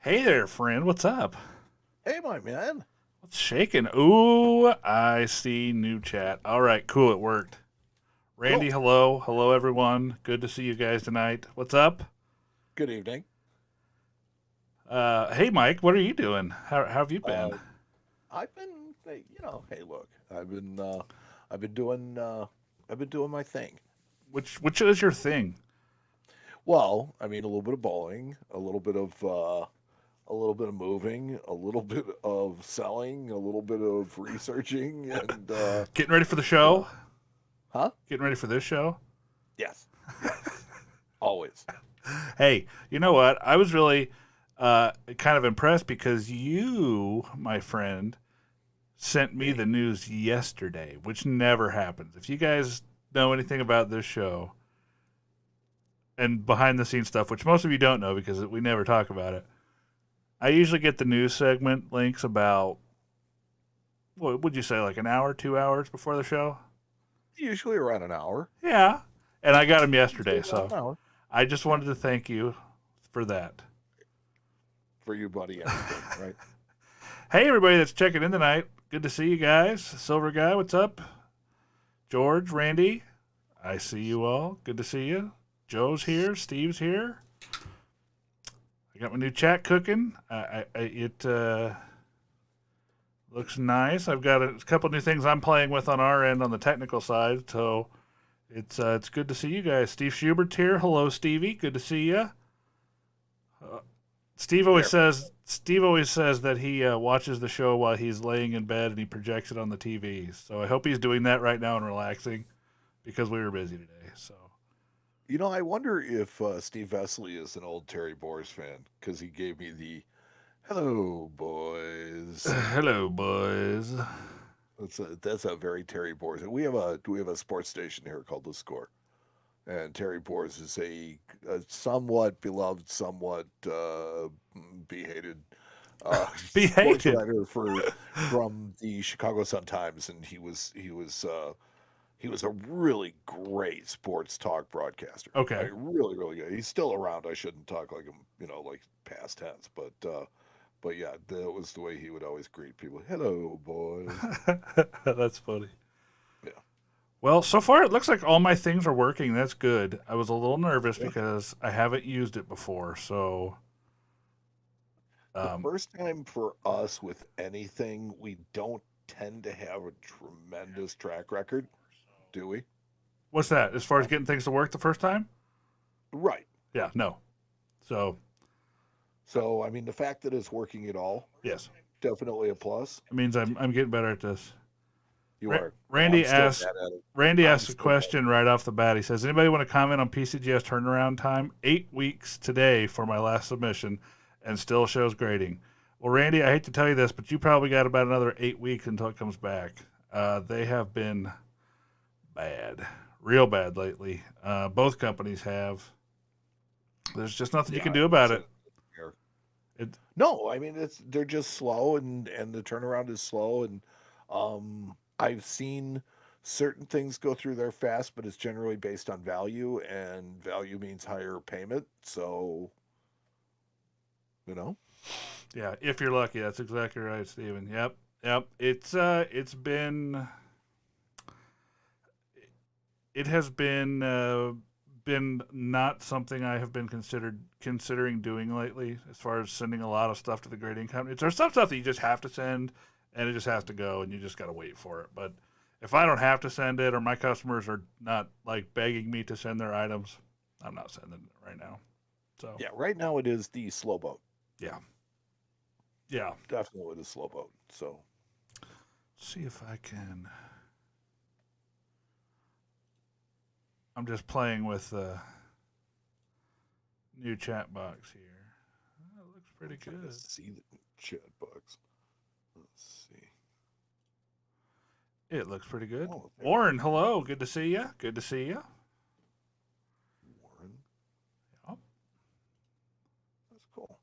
Hey there, friend. What's up? Hey, my man. What's shaking? Ooh, I see new chat. All right, cool. It worked. Randy, Cool. hello. Hello, everyone. Good to see you guys tonight. What's up? Good evening. Hey, Mike. What are you doing? How have you Uh, been? I've been, hey, look, I've been doing, I've been doing my thing. Which is your thing? Well, I mean, a little bit of bowling, a little bit of moving, a little bit of selling, a little bit of researching, and Getting ready for the you show? know, huh? Getting ready for this show? Yes, yes, always. Hey, you know what? I was really kind of impressed because you, my friend, sent me Me. the news yesterday, which never happens. If you guys know anything about this show, and behind the scenes stuff, which most of you don't know because we never talk about it. I usually get the news segment links about, what would you say, like an hour, 2 hours before the show? Usually around an hour. Yeah. And I got them Usually yesterday. around So an hour. I just Yeah, wanted to thank you for that. for you, buddy. Anything, right? Hey, everybody that's checking in tonight. Good to see you guys. Silver Guy, what's up? George, Randy, I see you all. Good to see you. Joe's here. Steve's here. I got my new chat cooking. It looks nice. I've got a couple new things I'm playing with on our end on the technical side, so it's good to see you guys. Steve Schubert's here. Hello, Stevie. Good to see you. Uh, There. Steve always says that he watches the show while he's laying in bed and he projects it on the TV. So I hope he's doing that right now and relaxing because we were busy today. So I wonder if Steve Vesley is an old Terry Boers fan because he gave me the "Hello, boys." hello, boys. That's a very Terry Boers. And we have a sports station here called The Score, and Terry Boers is a somewhat beloved, somewhat be-hated Be sports hated. writer from the Chicago Sun Times, and he was a really great sports talk broadcaster. I Okay. mean, really, really good. He's still around. I shouldn't talk like him, like past tense, but yeah, that was the way he would always greet people. Hello, boys. That's funny. Yeah, Well, so far it looks like all my things are working. That's good. I was a little nervous yeah. because I haven't used it before. So, The um, first time for us with anything, we don't tend to have a tremendous track record, do we? what's that? As far as No. getting things to work the first time? Right. Yeah, no. So, So, I mean, the fact that it's working at all, yes, definitely a plus. it means I'm getting better at this. You are. I'm Randy still asked bad at it. Randy I'm asked a still bad. question right off the bat. He says, "Anybody want to comment on PCGS turnaround time? 8 weeks today for my last submission, and still shows grading." Well, Randy, I hate to tell you this, but you probably got about another 8 weeks until it comes back. They have been bad, real bad lately. Both companies have. There's just nothing you Yeah, can do about it. fair. It No, I mean they're just slow, and the turnaround is slow, and I've seen certain things go through there fast, but it's generally based on value, and value means higher payment. So, you know, yeah, if you're lucky, that's exactly right, Steven. Yep, yep. It's it has been not something I have been considering doing lately. As far as sending a lot of stuff to the grading companies, there's some stuff that you just have to send, and it just has to go, and you just got to wait for it. But if I don't have to send it, or my customers are not like begging me to send their items, I'm not sending it right now. So yeah, right now it is the slow boat. yeah, yeah. Definitely the slow boat. So, See if I can. I'm just playing with the new chat box here. Oh, it looks I'm pretty trying to good. see the chat box. Let's see. It looks pretty good. Oh, there we Warren, hello. Good to see you. Good to see you. go. Warren. Oh, That's cool.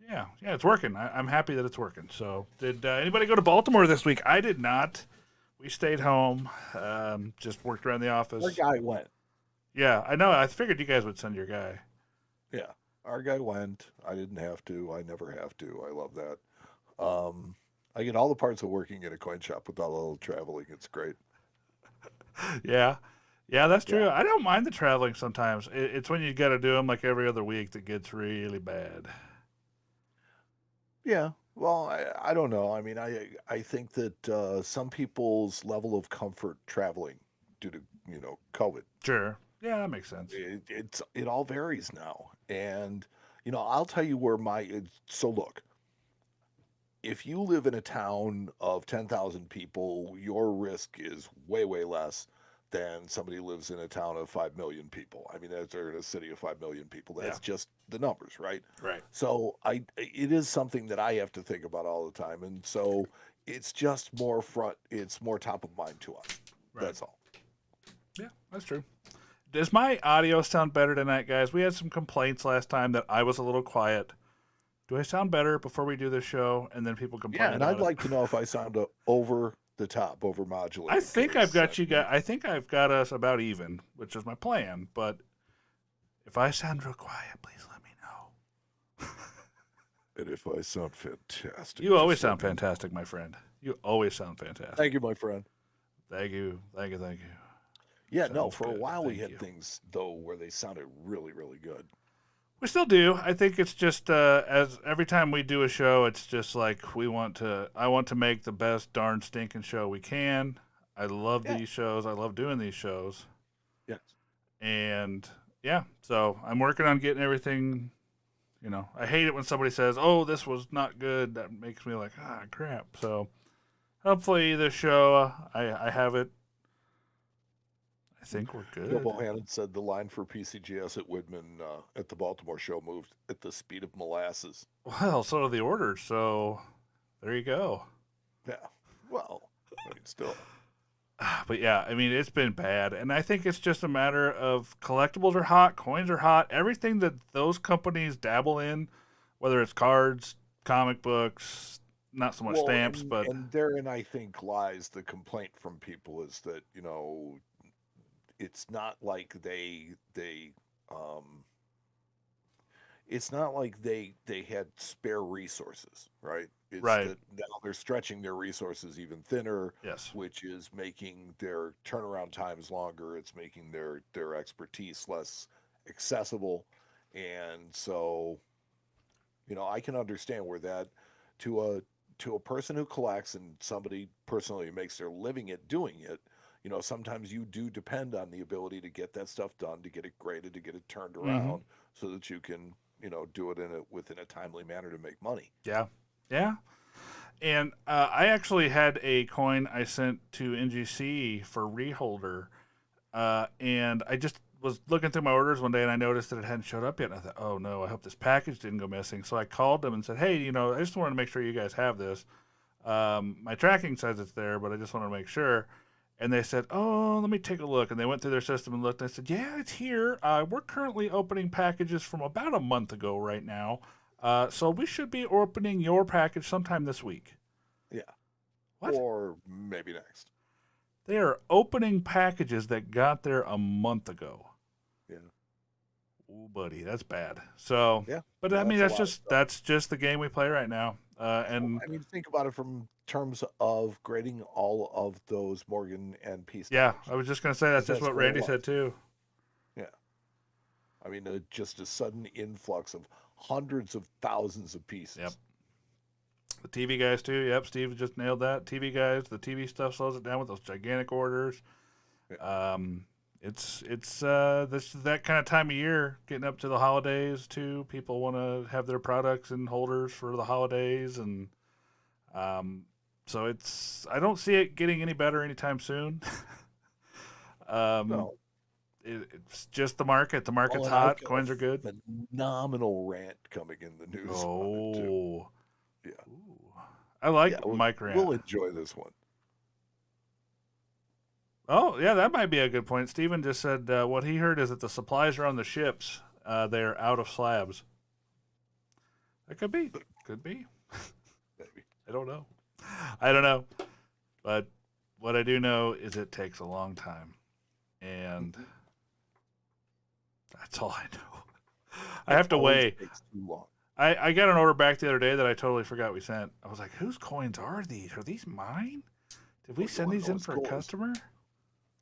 yeah, yeah, it's working. I'm happy that it's working. So, did anybody go to Baltimore this week? I did not. We stayed home. Just worked around the Our office. guy went. Yeah, I know. I figured you guys would send your guy. Yeah. Our guy went. I didn't have to. I never have to. I love that. I get all the parts of working in a coin shop without a little traveling. It's great. Yeah. Yeah, that's Yeah. true. I don't mind the traveling sometimes. It's when you got to do them like every other week that gets really bad. Yeah. Well, I don't know. I mean, I think that some people's level of comfort traveling due to COVID, Sure. Yeah, that makes sense. it all varies now. And I'll tell you where so look, if you live in a town of 10,000 people, your risk is way, way less than somebody who lives in a town of 5 million people. I mean, they're in a city of 5 million people. Yeah. That's just the numbers, right? Right. So it is something that I have to think about all the time. And so it's more top of mind to us. Right. That's all. Yeah, that's true. Does my audio sound better tonight, guys? We had some complaints last time that I was a little quiet. Do I sound better before we do this show and then people Yeah. complain And I'd about it? like to know if I sound over the top, over I modulated, think I've because, got you guys. I think I've got us about even, which is my plan. But if I sound real quiet, please let me know. and if I sound fantastic, You always just let sound me know. fantastic, my friend. You always sound fantastic. Thank you, my friend. Thank you. Thank you. Thank you. Yeah, no, Sounds for a good. while we Thank had you. things though where they sounded really, really good. We still do. I think it's just as every time we do a show, it's just like we want to. I want to make the best darn stinking show we can. I love Yeah, these shows. I love doing these shows, yes. and yeah. So I'm working on getting everything. I hate it when somebody says, "Oh, this was not good." That makes me like, crap. So hopefully this show, I have it. I think we're Joe good. Bohannon said the line for PCGS at Woodman at the Baltimore show moved at the speed of molasses. Well, so do the orders. So there you go. Yeah. Well, I mean, still. But yeah, I mean, it's been bad. And I think it's just a matter of collectibles are hot, coins are hot, everything that those companies dabble in, whether it's cards, comic books, not so much Well, stamps, and but and therein I think lies the complaint from people is that it's not like um it's not like they had spare resources, right? It's right. that now they're stretching their resources even thinner, Yes. which is making their turnaround times longer. It's making their expertise less accessible, and so I can understand where that to a person who collects and somebody personally who makes their living at doing it. Sometimes you do depend on the ability to get that stuff done, to get it graded, to get it turned Mm-hmm. around, so that you can do it within a timely manner to make money. Yeah. Yeah. And I actually had a coin I sent to NGC for Reholder, and I just was looking through my orders one day and I noticed that it hadn't showed up yet. And I thought, oh no, I hope this package didn't go missing. So I called them and said, hey, I just wanted to make sure you guys have this. My tracking says it's there, but I just wanted to make sure. And they said, oh, let me take a look. And they went through their system and looked. And I said, yeah, it's here. We're currently opening packages from about a month ago right now. So we should be opening your package sometime this week. Yeah, What? or maybe next. They are opening packages that got there a month ago. Yeah, Ooh, buddy, that's bad. So, yeah, but I yeah. mean, That's a lot of stuff. that's just the game we play right now. And I mean, think about it from terms of grading all of those Morgan and Peace yeah, dollars, I was just gonna say that's because just that's what what it Randy said was. too. Yeah. I mean, just a sudden influx of hundreds of thousands of Yep. pieces. The TV guys too. Yep, Steve just nailed that. TV guys, the TV stuff slows it down with those gigantic orders. Yeah. It's this is that kind of time of year, getting up to the holidays too. People want to have their products in holders for the holidays, and um, so I don't see it getting any better anytime soon. um, No. it's just the market. The Oh, market's and I've hot. got a Coins are good. phenomenal rant coming in the news on it too. Oh, Yeah. ooh. I like Yeah, Mike Rant. we'll enjoy this one. Oh, yeah, that might be a good point. Steven just said what he heard is that the supplies are on the ships. They're out of slabs. That could be. Could be. Maybe. I don't know. I don't know. But what I do know is it takes a long time. And Mhm. that's all I know. I It have to always weigh. takes too long. I got an order back the other day that I totally forgot we sent. I was like, whose coins are these? Are these mine? Did we Well, you send wanna these know in what's for a cool is customer?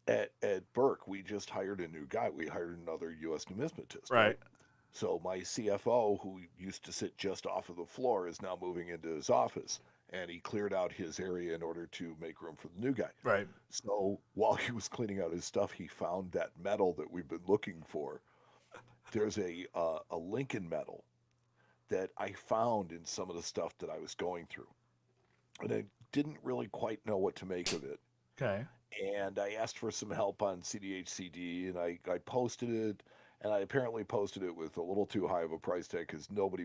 at Burke, we just hired a new guy. We hired another U.S. numismatist, right? Right. So my CFO, who used to sit just off of the floor, is now moving into his office, and he cleared out his area in order to make room for the new guy. Right. So while he was cleaning out his stuff, he found that medal that we've been looking for. There's a Lincoln medal that I found in some of the stuff that I was going through, and I didn't really quite know what to make of it. Okay. And I asked for some help on CDHCD, and I posted it, and I apparently posted it with a little too high of a price tag because nobody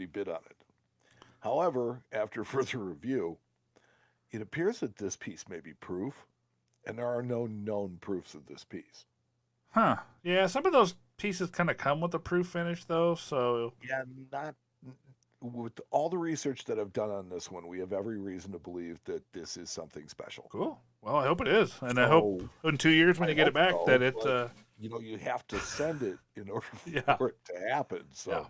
bid on it. However, after further review, it appears that this piece may be proof, and there are no known proofs of this piece. Huh. Yeah, some of those pieces kind of come with a proof finish, though. So Yeah, not with all the research that I've done on this one, we have every reason to believe that this is something special. cool. Well, I hope it is, and I hope So in 2 years when I you get it hope back so, that it. but you have to send it in order Yeah. for it to happen. So. Yeah.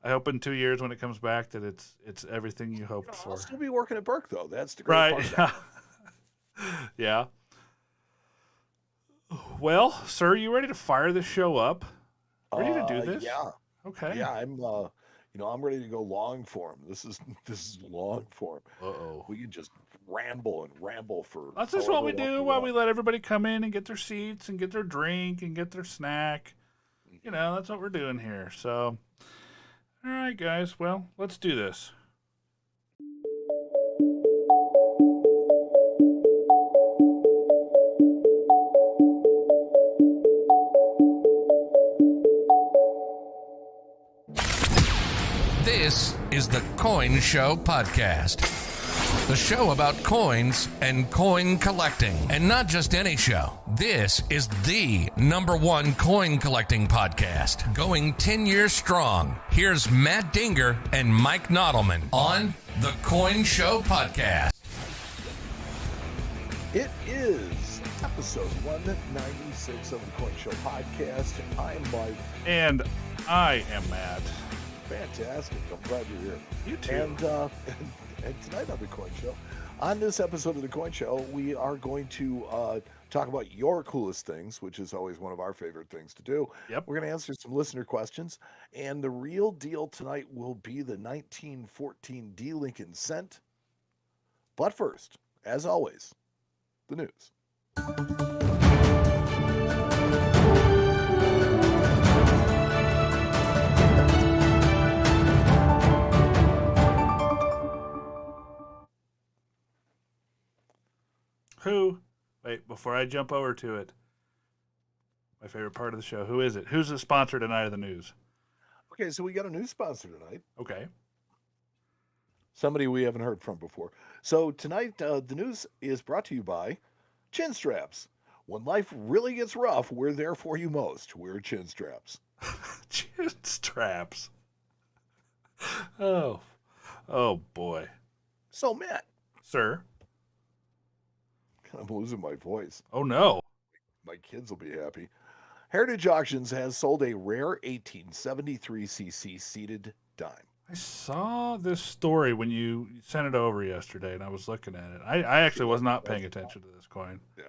I hope in 2 years when it comes back that it's everything you hoped I'll for. still be working at Burke though. That's the great Right. part about Yeah. Yeah. Well, sir, you ready to fire this show up? it. Ready to do this? Yeah, Okay. yeah. I'm ready to go long form. This is long form. Uh-oh. We can just ramble and ramble for That's just what however we long do we while we want. let everybody come in and get their seats and get their drink and get their snack. That's what we're doing here. So, all right, guys. Well, let's do this. This is the Coin Show Podcast. The show about coins and coin collecting. And not just any show. This is the #1 coin collecting podcast, going 10 years strong. Here's Matt Dinger and Mike Nodelman on the Coin Show Podcast. It is episode 196 of the Coin Show Podcast. I'm Mike. And I am Matt. Fantastic. I'm glad you're here. You too. And tonight on the Coin Show, on this episode of the Coin Show, we are going to talk about your coolest things, which is always one of our favorite things to do. Yep. We're going to answer some listener questions, and the real deal tonight will be the 1914 D Lincoln Cent. But first, as always, the news. Wait, before I jump over to it, my favorite part of the show. Who is it? Who's the sponsor tonight of the news? Okay, so we got a new sponsor tonight. Okay. Somebody we haven't heard from before. So tonight, the news is brought to you by Chin Straps. When life really gets rough, we're there for you most. We're Chin Straps. Chin straps. Oh boy. So, Matt, Sir. I'm losing my voice. Oh no. My kids will be happy. Heritage Auctions has sold a rare 1873cc seated dime. I saw this story when you sent it over yesterday, and I was looking at it. I actually was not paying attention to this coin. Yeah.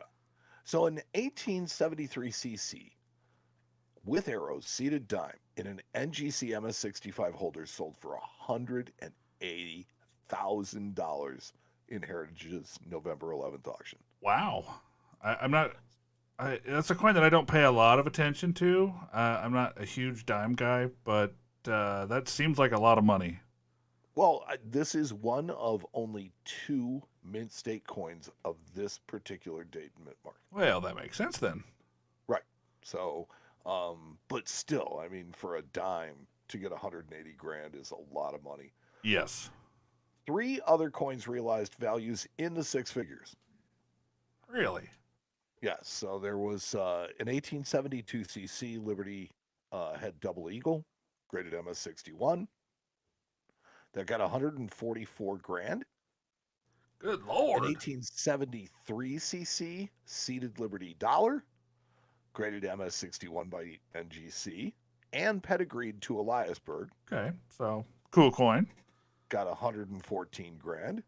So an 1873cc with arrows seated dime in an NGC MS65 holder sold for $180,000 in Heritage's November 11th auction. Wow. That's a coin that I don't pay a lot of attention to. I'm not a huge dime guy, but that seems like a lot of money. Well, this is one of only 2 mint state coins of this particular date and mint mark. Well, that makes sense then. Right. So, but still, I mean, for a dime to get 180 grand is a lot of money. Yes. 3 other coins realized values in the 6 figures. Really? Yes. So there was an 1872cc Liberty had double eagle, graded MS61. That got 144 grand. Good Lord. An 1873cc seated Liberty dollar, graded MS61 by NGC, and pedigreed to Eliasberg. Okay, so cool coin. Got 114 grand.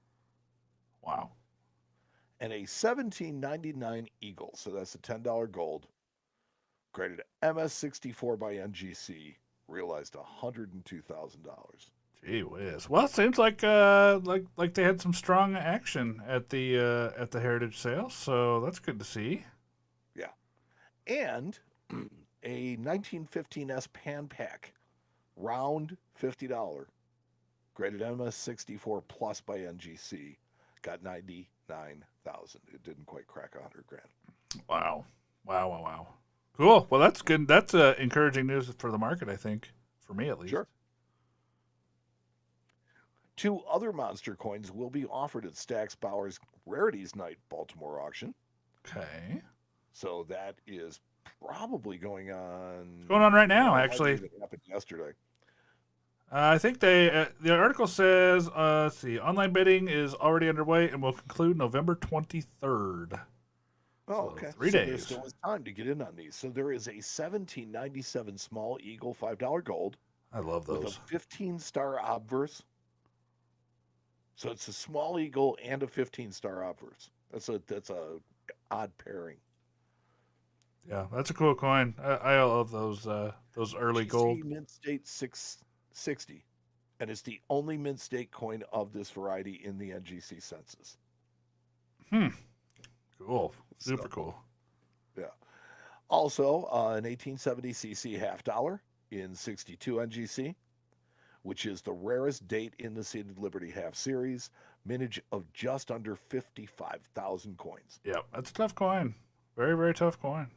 Wow. And a 1799 Eagle, so that's a $10 gold, graded MS64 by NGC, realized $102,000. Gee whiz. Well, it seems like they had some strong action at the heritage sale, so that's good to see. Yeah. And a 1915S Pan Pack, round $50, graded MS64 plus by NGC, got 99,000. It didn't quite crack 100 grand. Wow. Cool. Well, that's good. That's encouraging news for the market, I think, for me at least. Sure. 2 other monster coins will be offered at Stack's Bauer's Rarities Night Baltimore auction. Okay. So that is probably going on. It's going on right now, actually. It happened yesterday. I think the article says, let's see, online bidding is already underway and will conclude November 23rd. Oh, So okay. 3 So days. there still is time to get in on these. So there is a 1797 Small Eagle $5 gold I love with those. a 15-star obverse. So it's a Small Eagle and a 15-star obverse. That's a odd pairing. Yeah, that's a cool coin. I love those early gold. GC Mint State 660, and it's the only Mint State coin of this variety in the NGC census. Cool. Super So, cool. Yeah. Also, an 1870 CC $50 in 62 NGC, which is the rarest date in the Seated Liberty half series, mintage of just under 55,000 coins. Yep, that's a tough coin. Very, very tough coin.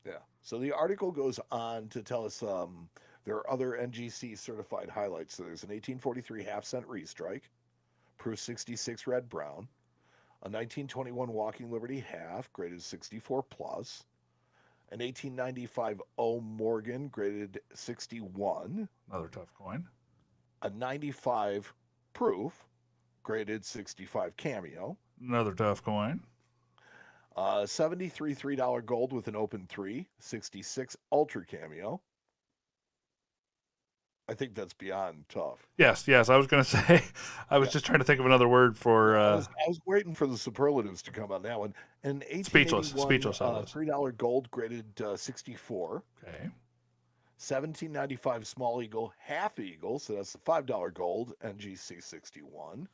Yeah. So the article goes on to tell us there are other NGC certified highlights. So there's an 1843 half-cent restrike, proof 66 red brown, a 1921 Walking Liberty half, graded 64 plus, an 1895 O Morgan, graded 61, Another tough coin. a 95 proof, graded 65 cameo, Another tough coin. 73 $3 gold with an open 3, 66 ultra cameo. I think that's beyond tough. Yes. I was going to say, I was just trying to think of another word for I was waiting for the superlatives to come on that one. And Speechless I was. $3 gold graded 64. Okay. 1795 Small Eagle half eagle, so that's the $5 gold, NGC 61.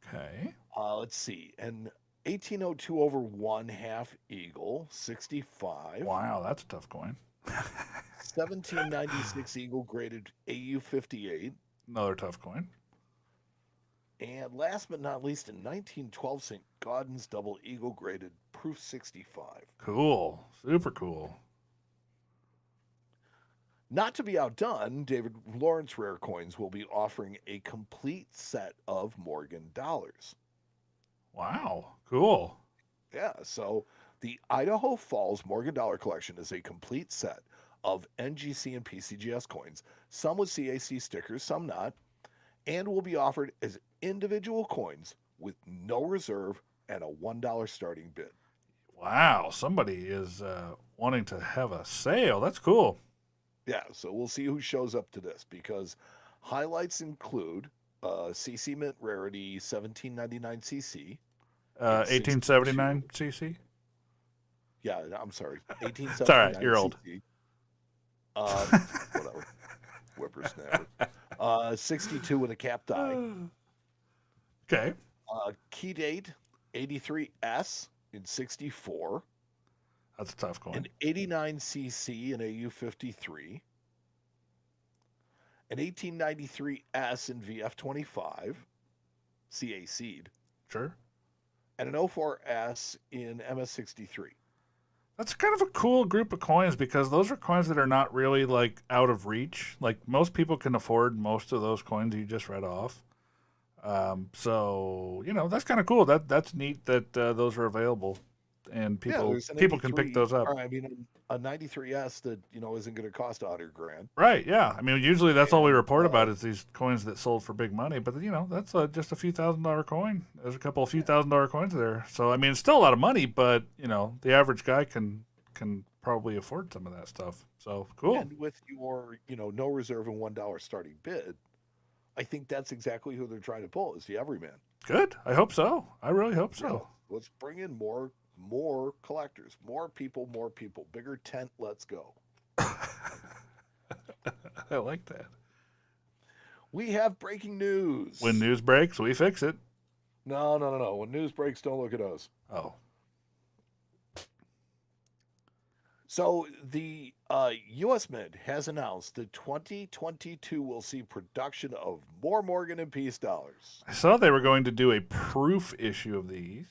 Okay. Let's see, and 1802 over 1 half eagle 65. Wow, that's a tough coin. 1796 eagle graded AU 58. Another tough coin. And last but not least, in 1912 St. Gaudens double eagle graded proof 65. Cool. Super cool. Not to be outdone, David Lawrence Rare Coins will be offering a complete set of Morgan dollars. Wow. Cool. Yeah, so the Idaho Falls Morgan Dollar Collection is a complete set of NGC and PCGS coins, some with CAC stickers, some not, and will be offered as individual coins with no reserve and a $1 starting bid. Wow. Somebody is wanting to have a sale. That's cool. Yeah, so we'll see who shows up to this, because highlights include CC Mint Rarity 1799 CC. 1879 CC. Yeah, I'm sorry. 1879 It's all right. You're old. CC. Whatever. Whippersnapper. 62 with a capped eye. Okay. Key date 83S in 64. That's a tough coin. An 89cc in AU 53. An 1893S in VF 25. CA seed. Sure. And an 04S in MS 63. That's kind of a cool group of coins because those are coins that are not really like out of reach. Like most people can afford most of those coins you just read off. So that's kind of cool. That's neat that those are available, and people can pick those up. Or, I mean, a 93S that isn't going to cost $100,000. Right? Yeah. I mean, usually that's all we report about is these coins that sold for big money. But that's just a few $1,000 coin. There's a couple of few $1,000 coins there. So I mean, it's still a lot of money, but the average guy can probably afford some of that stuff. So cool. And with your, no reserve and $1 starting bid, I think that's exactly who they're trying to pull is the everyman. Good. I hope so. I really hope You know, so. let's bring in more collectors, more people, bigger tent. Let's go. I like that. We have breaking news. When news breaks, we fix it. No. When news breaks, don't look at us. Oh. So the U.S. Mint has announced that 2022 will see production of more Morgan and Peace dollars. I saw they were going to do a proof issue of these.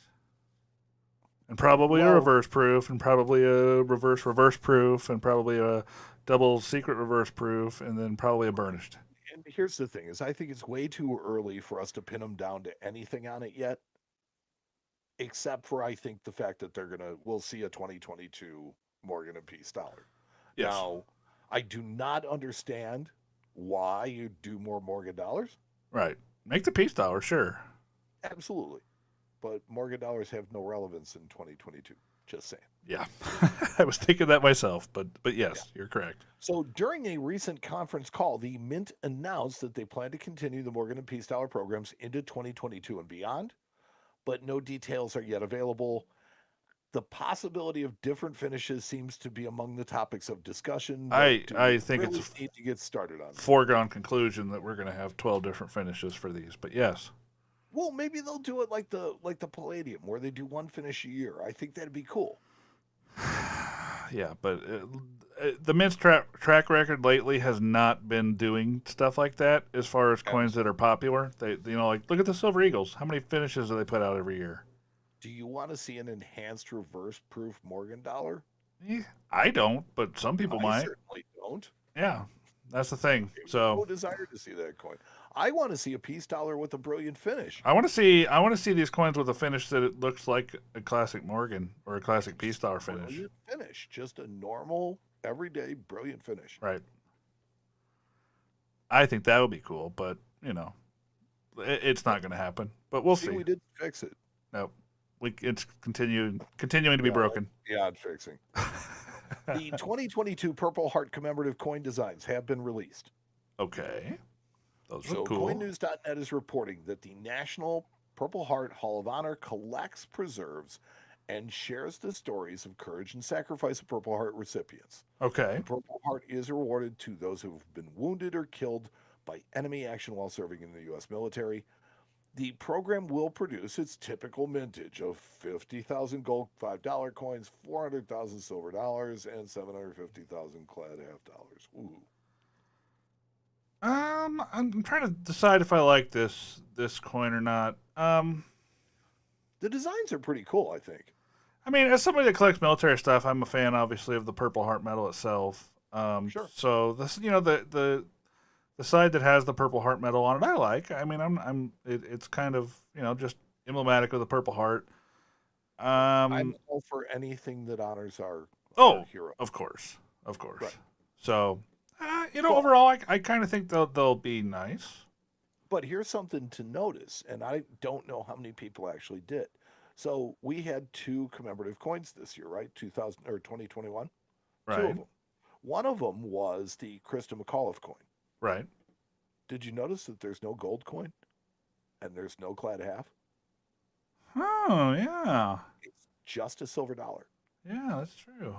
And probably a Well- reverse proof, and probably a reverse proof, and probably a double secret reverse proof, and then probably a burnished. And here's the thing: is I think it's way too early for us to pin them down to anything on it yet, except for I think the fact that we'll see a 2022 Morgan and Peace dollar. Yes. Now, I do not understand why you do more Morgan dollars. Right. Make the peace dollar, sure. Absolutely. But Morgan dollars have no relevance in 2022. Just saying. Yeah. I was thinking that myself, but yes, you're correct. So during a recent conference call, the Mint announced that they plan to continue the Morgan and Peace dollar programs into 2022 and beyond, but no details are yet available. The possibility of different finishes seems to be among the topics of discussion. I we think really it's need to get started on. foregone conclusion that we're going to have 12 different finishes for these, but yes. Well, maybe they'll do it like the Palladium, where they do one finish a year. I think that'd be cool. Yeah, but the Mint's track record lately has not been doing stuff like that as far as coins that are popular. They, like look at the Silver Eagles. How many finishes do they put out every year? Do you want to see an enhanced reverse proof Morgan dollar? Yeah, I don't, but some people I might. certainly don't. Yeah, that's the thing. No So desire to see that coin. I want to see a peace dollar with a brilliant finish. I want to see these coins with a finish that it looks like a classic Morgan or a classic peace dollar finish. Brilliant finish, just a normal, everyday, brilliant finish. Right. I think that would be cool, but it's not going to happen. But we'll see. We didn't fix it. Nope. It's continuing to be broken. Beyond fixing. The 2022 Purple Heart commemorative coin designs have been released. Okay. Those So are cool. CoinNews.net is reporting that the National Purple Heart Hall of Honor collects, preserves, and shares the stories of courage and sacrifice of Purple Heart recipients. Okay. The Purple Heart is awarded to those who have been wounded or killed by enemy action while serving in the U.S. military. The program will produce its typical mintage of 50,000 gold $5 coins, 400,000 silver dollars, and 750,000 clad half dollars. Ooh. I'm trying to decide if I like this coin or not. The designs are pretty cool, I think. I mean, as somebody that collects military stuff, I'm a fan, obviously, of the Purple Heart medal itself. Sure. So this, the side that has the Purple Heart medal on it, I like. I mean, it's kind of just emblematic of the Purple Heart. I'm all for anything that honors our hero. Of course. Right. So, overall, I kind of think they'll be nice. But here's something to notice, and I don't know how many people actually did. So we had 2 commemorative coins this year, right? 2021. Right. 2 of them. One of them was the Krista McAuliffe coin. Right. Did you notice that there's no gold coin and there's no clad half? Oh, yeah. It's just a silver dollar. Yeah, that's true.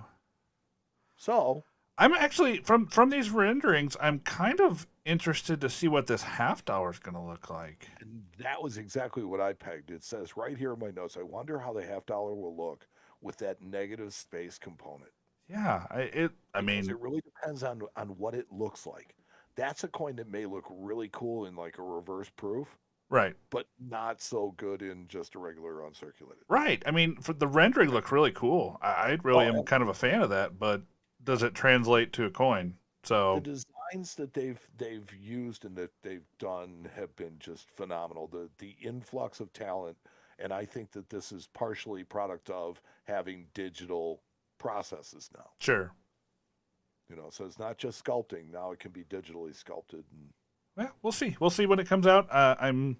So I'm actually from these renderings, I'm kind of interested to see what this half dollar is going to look like. and that was exactly what I pegged. It says right here in my notes, I wonder how the half dollar will look with that negative space component. Yeah, Because mean, it really depends on what it looks like. That's a coin that may look really cool in like a reverse proof, right. but not so good in just a regular uncirculated. Right. I mean, for the rendering looks really cool. I really am kind of a fan of that, but does it translate to a coin? So The designs that they've used and that they've done have been just phenomenal. The influx of talent, and I think that this is partially product of having digital processes now. sure. So it's not just sculpting. Now it can be digitally sculpted. And Well, we'll see. We'll see when it comes out. I'm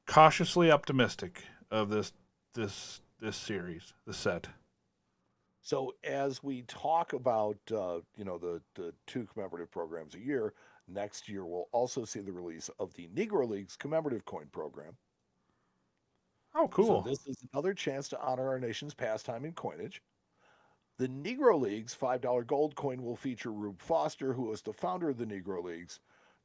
cautiously optimistic of this series, the set. So as we talk about the two commemorative programs a year, next year we'll also see the release of the Negro Leagues commemorative coin program. Oh, So cool. this is another chance to honor our nation's pastime in coinage. The Negro Leagues $5 gold coin will feature Rube Foster, who was the founder of the Negro Leagues.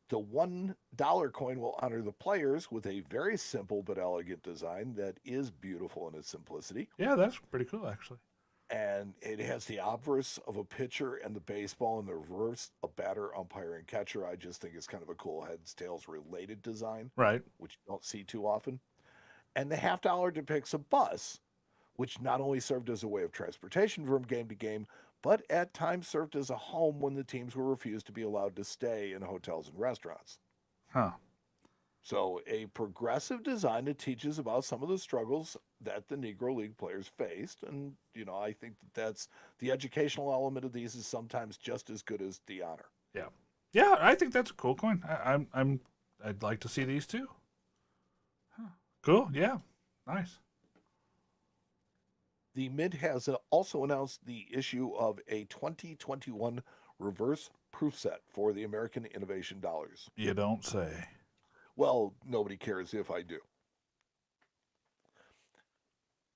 The $1 coin will honor the players with a very simple but elegant design that is beautiful in its simplicity. Yeah, that's pretty cool, actually. And it has the obverse of a pitcher and the baseball, and the reverse a batter, umpire, and catcher. I just think it's kind of a cool heads tails related design, Right. which you don't see too often. And the $half depicts a bus, which not only served as a way of transportation from game to game, but at times served as a home when the teams were refused to be allowed to stay in hotels and restaurants. Huh. So, a progressive design that teaches about some of the struggles that the Negro League players faced. And, I think that's the educational element of these is sometimes just as good as the honor. Yeah. Yeah, I think that's a cool coin. I'd like to see these too. Huh. Cool. Yeah. Nice. The Mint has also announced the issue of a 2021 reverse proof set for the American Innovation Dollars. You don't say. Well, nobody cares if I do.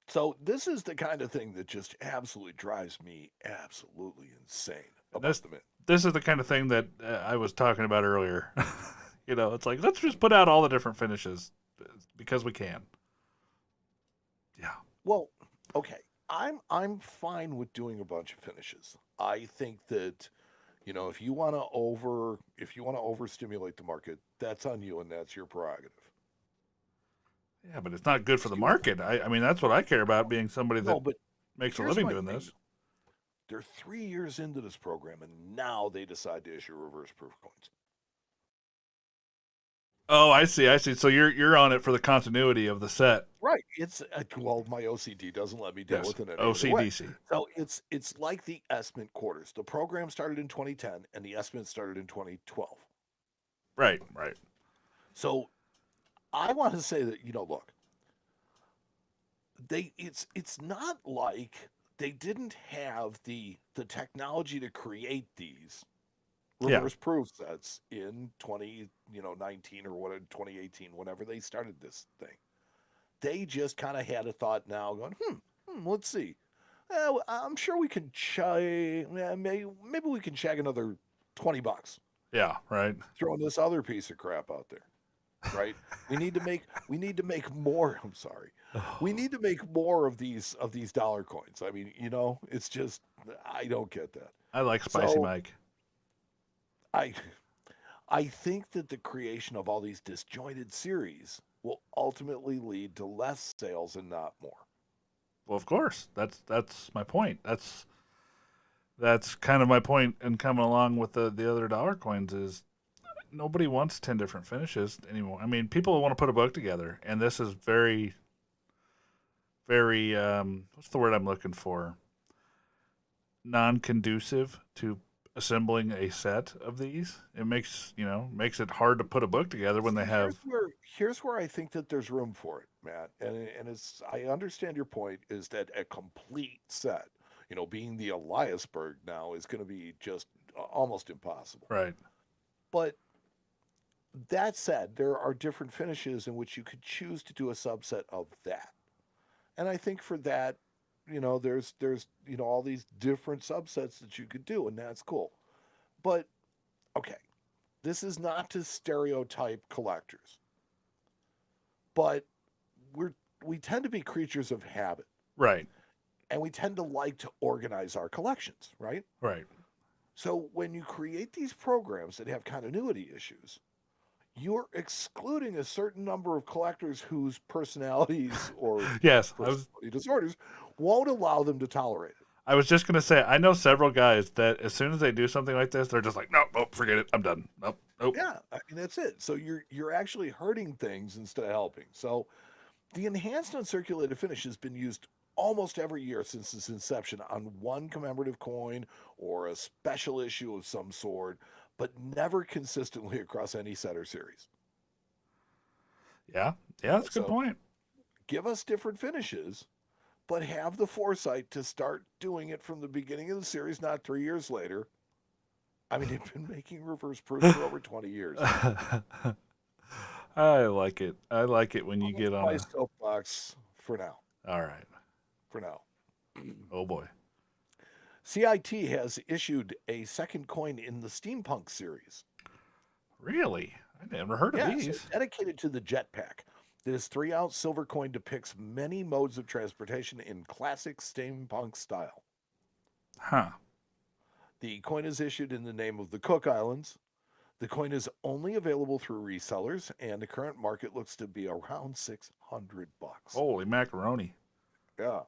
So this is the kind of thing that just absolutely drives me absolutely insane about the Mint. This is the kind of thing that I was talking about earlier. It's like, let's just put out all the different finishes because we can. Yeah. Well, okay. I'm fine with doing a bunch of finishes. I think that if you want to overstimulate the market, that's on you and that's your prerogative. Yeah, but it's not good for the market. I mean, that's what I care about, being somebody that but makes a here's living my doing thing. this. They're 3 years into this program, and now they decide to issue reverse proof coins. Oh, I see. So you're on it for the continuity of the set. Right. It's my OCD doesn't let me deal with it in any other way. OCDC. So it's like the S-Mint quarters. The program started in 2010, and the S-Mint started in 2012. Right. So I want to say that look, it's not like they didn't have the technology to create these reverse proof sets in 2019 or 2018, whenever they started this thing. They just kind of had a thought now going, let's see. I'm sure we can maybe we can check another $20. Yeah, right. Throwing this other piece of crap out there. Right? we need to make more. I'm sorry. We need to make more of these dollar coins. I mean, it's just I don't get that. I like Spicy Mike. I think that the creation of all these disjointed series will ultimately lead to less sales and not more. Well, of course. That's my point. That's kind of my point in coming along with the other dollar coins is nobody wants 10 different finishes anymore. I mean, people want to put a book together, and this is very, very, what's the word I'm looking for? Non-conducive to assembling a set of these. It makes it hard to put a book together when they have. Here's where I think that there's room for it, Matt. And I understand your point is that a complete set, being the Eliasberg now is going to be just almost impossible. Right. But that said, there are different finishes in which you could choose to do a subset of that. And I think for that, there's all these different subsets that you could do, and that's cool. But okay, this is not to stereotype collectors, but we tend to be creatures of habit, Right. and we tend to like to organize our collections, right? Right. So when you create these programs that have continuity issues, you're excluding a certain number of collectors whose personalities or disorders won't allow them to tolerate it. I was just going to say, I know several guys that as soon as they do something like this, they're just like, nope, forget it. I'm done. Nope. Yeah, I mean, that's it. So you're actually hurting things instead of helping. So the enhanced uncirculated finish has been used almost every year since its inception on one commemorative coin or a special issue of some sort, but never consistently across any set or series. Yeah, that's a good point. Give us different finishes, but have the foresight to start doing it from the beginning of the series, not 3 years later. I mean, they've been making reverse proofs for over 20 years. I like it. I like it when you get on My a. soapbox for now. All right. For now. Oh boy. CIT has issued a second coin in the Steampunk series. Really? I never heard of Yeah, so these. dedicated to the jetpack. This 3-ounce silver coin depicts many modes of transportation in classic steampunk style. Huh. The coin is issued in the name of the Cook Islands. The coin is only available through resellers, and the current market looks to be around $600. Holy macaroni. Yeah.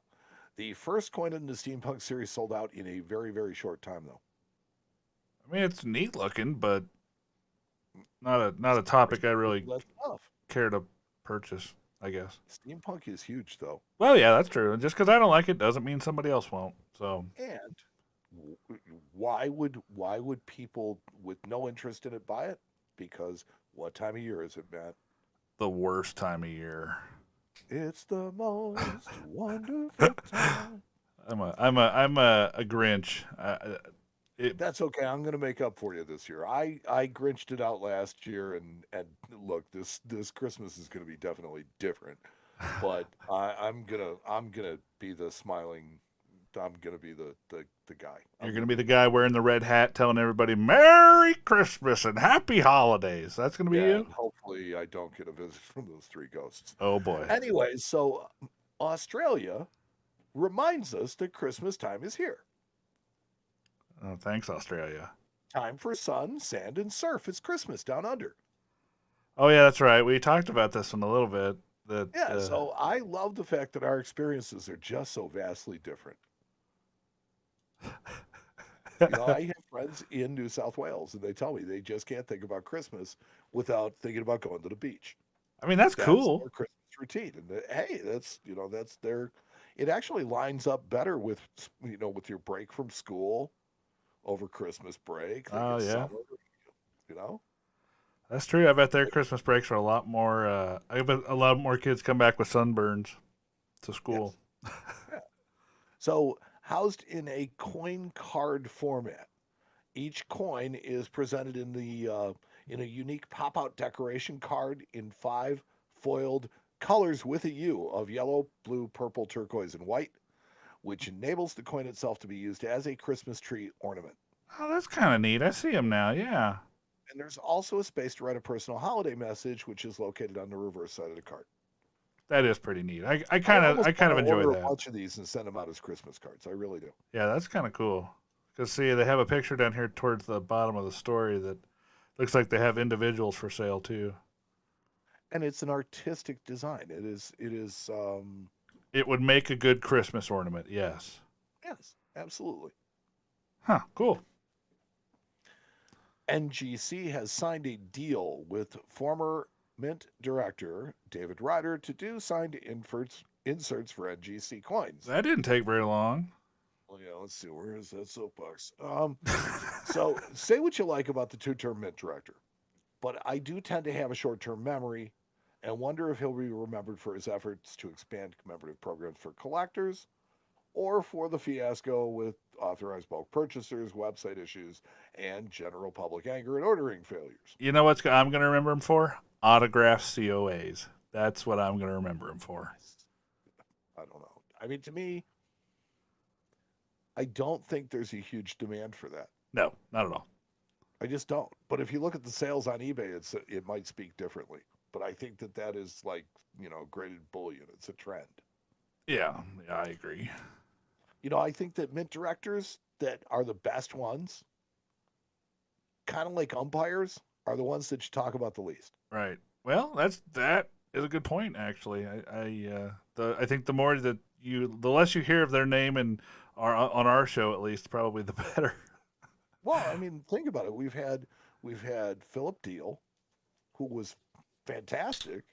The first coin in the steampunk series sold out in a very, very short time, though. I mean, it's neat looking, but not a topic I really That's enough. care to purchase, I guess. Steampunk is huge, though. Well, yeah, that's true. And just because I don't like it doesn't mean somebody else won't. So, And why would people with no interest in it buy it? Because what time of year is it, Matt? the worst time of year. It's the most wonderful time. I'm a Grinch. That's okay. I'm going to make up for you this year. I Grinched it out last year, and look, this Christmas is going to be definitely different. But I'm gonna be the smiling. I'm gonna be the guy. You're gonna be the guy wearing the red hat, telling everybody "Merry Christmas and Happy Holidays." That's gonna be Yeah, you. and hopefully I don't get a visit from those three ghosts. Oh boy. Anyways, so Australia reminds us that Christmas time is here. Oh, thanks, Australia. Time for sun, sand, and surf. It's Christmas down under. Oh yeah, that's right. We talked about this one a little bit. That Yeah, so I love the fact that our experiences are just so vastly different. I have friends in New South Wales, and they tell me they just can't think about Christmas without thinking about going to the beach. I mean, that's cool. Their Christmas routine, and hey, that's their. It actually lines up better with with your break from school over Christmas break. Oh yeah, summer, you know. that's true. I bet their Christmas breaks are a lot more. I bet a lot more kids come back with sunburns to school. Yes. Yeah. So housed in a coin card format, each coin is presented in a unique pop-out decoration card in 5 foiled colors with a U of yellow, blue, purple, turquoise, and white, which enables the coin itself to be used as a Christmas tree ornament. Oh, that's kind of neat. I see them now. Yeah. And there's also a space to write a personal holiday message, which is located on the reverse side of the card. That is pretty neat. I kind of enjoy order that. a bunch of these and send them out as Christmas cards. I really do. Yeah, that's kind of cool. Because see, they have a picture down here towards the bottom of the story that looks like they have individuals for sale too. And it's an artistic design. It is. It would make a good Christmas ornament. Yes. Yes, absolutely. Huh. Cool. NGC has signed a deal with former Mint director David Ryder to do signed inserts for NGC coins. That didn't take very long. Well, yeah, let's see. Where is that soapbox? So say what you like about the two-term Mint director, but I do tend to have a short-term memory and wonder if he'll be remembered for his efforts to expand commemorative programs for collectors or for the fiasco with authorized bulk purchasers, website issues, and general public anger and ordering failures. You know what I'm going to remember him for? Autographed COAs. That's what I'm going to remember him for. I don't know. I mean, to me, I don't think there's a huge demand for that. No, not at all. I just don't. But if you look at the sales on eBay, it might speak differently. But I think that is like, graded bullion. It's a trend. Yeah, I agree. I think that mint directors that are the best ones, kind of like umpires, are the ones that you talk about the least. Right. Well, that is a good point. Actually, I think the more that the less you hear of their name and on our show, at least, probably the better. Well, I mean, think about it. We've had Philip Deal, who was fantastic,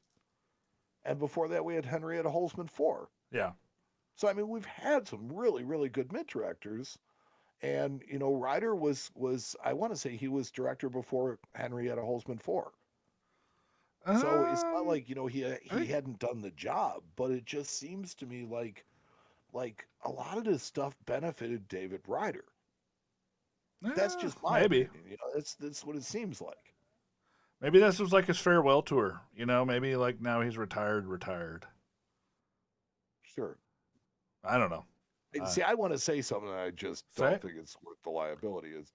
and before that we had Henrietta Holzman 4. Yeah. So I mean, we've had some really, really good mint directors, and Ryder was I want to say he was director before Henrietta Holzman 4. So it's not like he hadn't done the job, but it just seems to me like like a lot of this stuff benefited David Ryder. That's just my Maybe. opinion. That's what it seems like. Maybe this was like his farewell tour. Maybe like now he's retired. Sure. I don't know. See, I want to say something, and I just Say don't think it's worth the liability. It's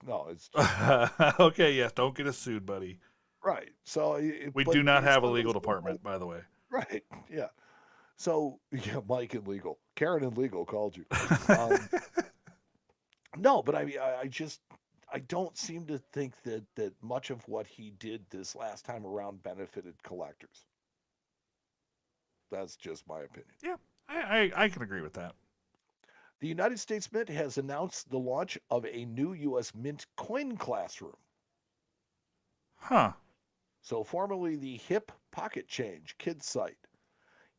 okay, yes, don't get us sued, buddy. right. So We but do not it's have a one of legal those things department, by the way. right. Yeah. So yeah, Mike and legal, Karen and legal called you. Um, no, but I don't seem to think that much of what he did this last time around benefited collectors. That's just my opinion. Yeah, I can agree with that. The United States Mint has announced the launch of a new U.S. Mint coin classroom. Huh. So, formerly the HIP Pocket Change Kids site.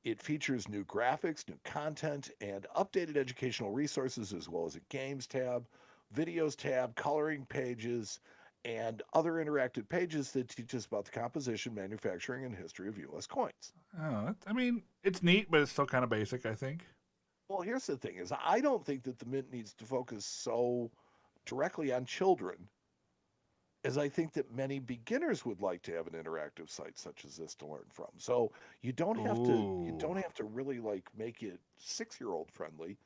It features new graphics, new content, and updated educational resources, as well as a games tab, videos tab, coloring pages, and other interactive pages that teach us about the composition, manufacturing, and history of U.S. coins. Oh, I mean, it's neat, but it's still kind of basic, I think. Well, here's the thing: is I don't think that the Mint needs to focus so directly on children, as I think that many beginners would like to have an interactive site such as this to learn from. So you don't have to really like make it 6-year-old friendly.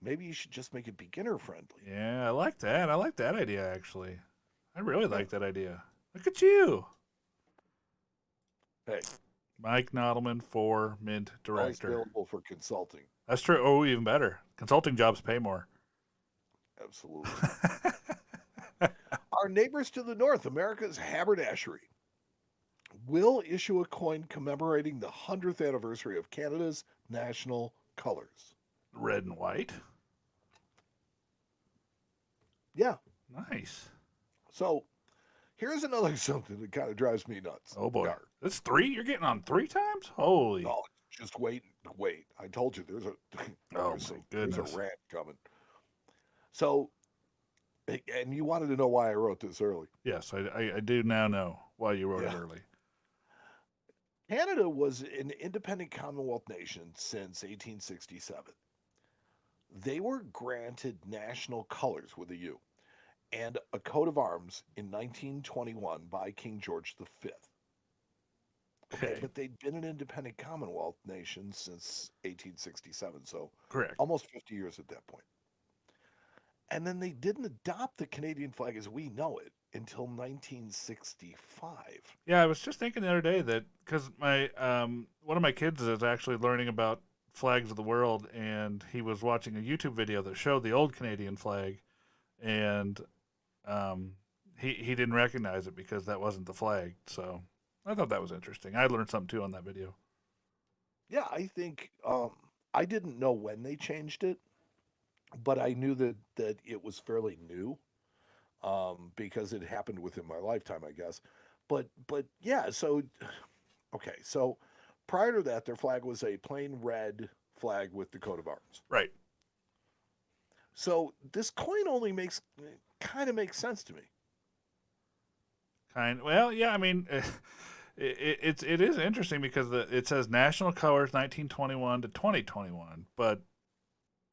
Maybe you should just make it beginner friendly. Yeah, I like that. I like that idea, actually. I really like that idea. Look at you. Hey, Mike Nodelman for Mint always Director. available for consulting. That's true. Oh, even better. Consulting jobs pay more. Absolutely. Our neighbors to the north, America's haberdashery, will issue a coin commemorating the 100th anniversary of Canada's national colors. Red and white. Yeah. Nice. So here's another something that kind of drives me nuts. Oh boy. Gar. That's 3? You're getting on 3 times? Holy. Oh, just wait. I told you there's Oh, my there's goodness. a rant coming. So, and you wanted to know why I wrote this early. Yes, I do now know why you wrote it early. Canada was an independent Commonwealth nation since 1867. They were granted national colors with a U and a coat of arms in 1921 by King George V. Okay. But they'd been an independent Commonwealth nation since 1867, so Correct. almost 50 years at that point. And then they didn't adopt the Canadian flag as we know it until 1965. Yeah, I was just thinking the other day that because my one of my kids is actually learning about flags of the world, and he was watching a YouTube video that showed the old Canadian flag, and he didn't recognize it because that wasn't the flag. So I thought that was interesting. I learned something too on that video. Yeah, I think I didn't know when they changed it, but I knew that it was fairly new because it happened within my lifetime, I guess. But yeah, so okay, so prior to that, their flag was a plain red flag with the coat of arms. Right. So this coin only kind of makes sense to me. Well, yeah. I mean, it is interesting because it says national colors 1921 to 2021, but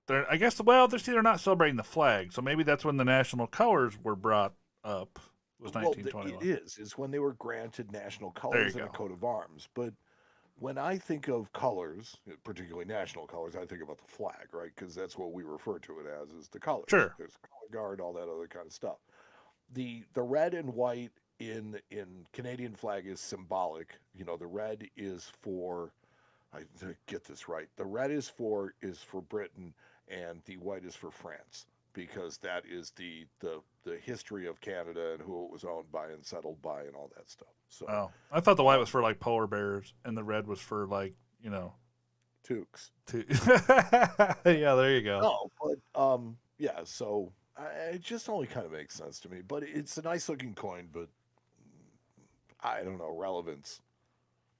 I guess they're not celebrating the flag, so maybe that's when the national colors were brought up. Was 1921. It is when they were granted national colors and a coat of arms. But when I think of colors, particularly national colors, I think about the flag, right? Because that's what we refer to it as, is the colors. Sure. There's color guard, all that other kind of stuff. The red and white in Canadian flag is symbolic. You know, the red is for, I get this right. The red is for Britain, and the white is for France, because that is the history of Canada and who it was owned by and settled by and all that stuff. So, oh, I thought the white was for like polar bears, and the red was for like Tukes. Yeah, there you go. No, but yeah. So it just only kind of makes sense to me. But it's a nice looking coin, but I don't know relevance.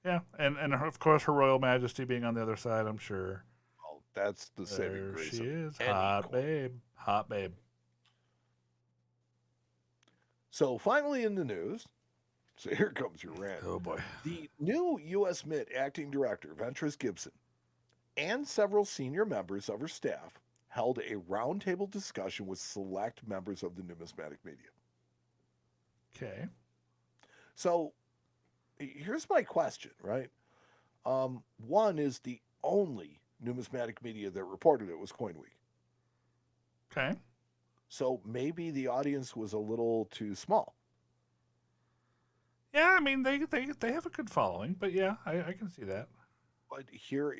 Yeah, and of course Her Royal Majesty being on the other side, I'm sure. Oh, that's the saving There grace. she is, any hot coin. babe, hot babe. So finally in the news, so here comes your rant. Oh boy. The new U.S. Mint acting director, Ventris Gibson, and several senior members of her staff held a roundtable discussion with select members of the numismatic media. Okay. So here's my question, right? One is the only numismatic media that reported it was Coin Week. Okay. So maybe the audience was a little too small. Yeah, I mean they have a good following, but yeah, I can see that. But here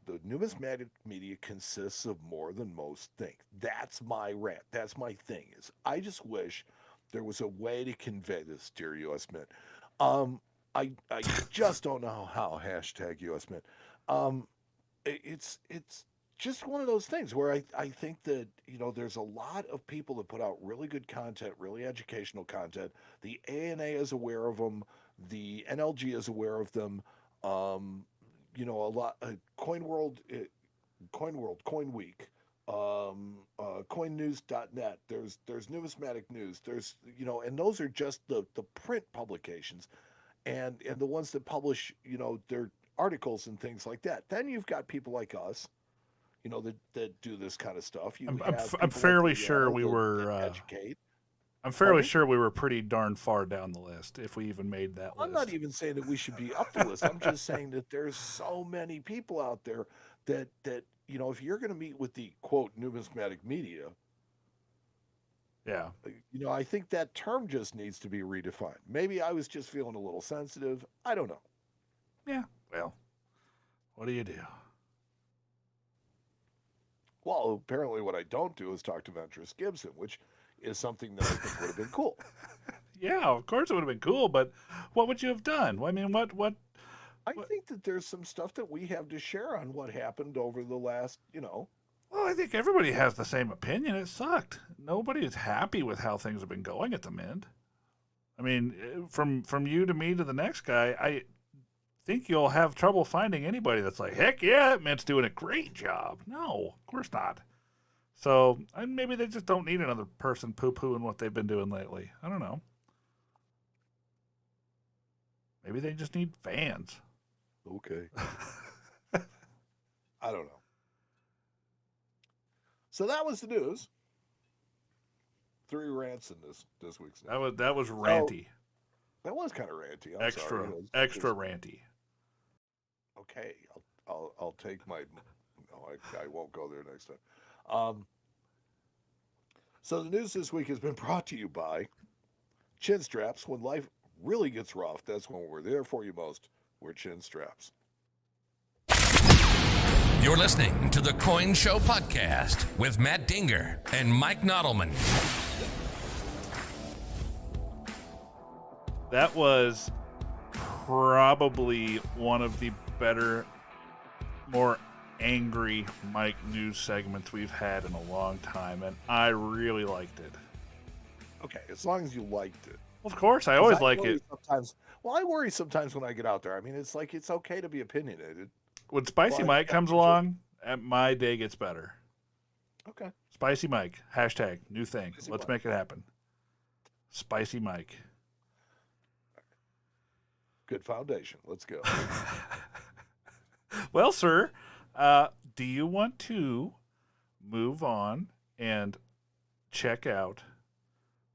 the numismatic media consists of more than most think. That's my rant. That's my thing. Is I just wish there was a way to convey this, dear U.S. Mint. I just don't know how. Hashtag U.S. Mint. It's just one of those things where I think that there's a lot of people that put out really good content, really educational content. The ANA is aware of them. The NLG is aware of them. A lot. Coin Week, CoinNews.net. There's numismatic news. There's and those are just the print publications, and the ones that publish their articles and things like that. Then you've got people like us, that do this kind of stuff. I'm fairly sure we that were. educate. I'm fairly sure we were pretty darn far down the list if we even made that I'm list. not even saying that we should be up the list. I'm just saying that there's so many people out there that if you're going to meet with the quote numismatic media, Yeah. I think that term just needs to be redefined. Maybe I was just feeling a little sensitive. I don't know. Yeah. Well, what do you do? Well, apparently what I don't do is talk to Ventress Gibson, which is something that I think would have been cool. Yeah, of course it would have been cool, but what would you have done? I mean, what? I think that there's some stuff that we have to share on what happened over the last, Well, I think everybody has the same opinion. It sucked. Nobody is happy with how things have been going at the Mint. I mean, from you to me to the next guy, I think you'll have trouble finding anybody that's like, heck yeah, that Mint's doing a great job. No, of course not. So maybe they just don't need another person poo-pooing what they've been doing lately. I don't know. Maybe they just need fans. Okay. I don't know. So that was the news. 3 rants in this week's news. That was ranty. That was kind of ranty. I'm extra sorry. extra ranty. Okay, I'll take my. No, I won't go there next time. So the news this week has been brought to you by Chin Straps. When life really gets rough, that's when we're there for you most. We're Chin Straps. You're listening to the Coin Show Podcast with Matt Dinger and Mike Nodelman. That was probably one of the better, more angry Mike news segments we've had in a long time, and I really liked it. Okay, as long as you liked it. Well, of course, I always like worry it. I worry sometimes when I get out there. I mean, it's like it's okay to be opinionated. When Spicy Mike comes along, my day gets better. Okay. Spicy Mike, hashtag, new thing. Spicy Let's Mike. make it happen. Spicy Mike. Good foundation. Let's go. Well, sir, do you want to move on and check out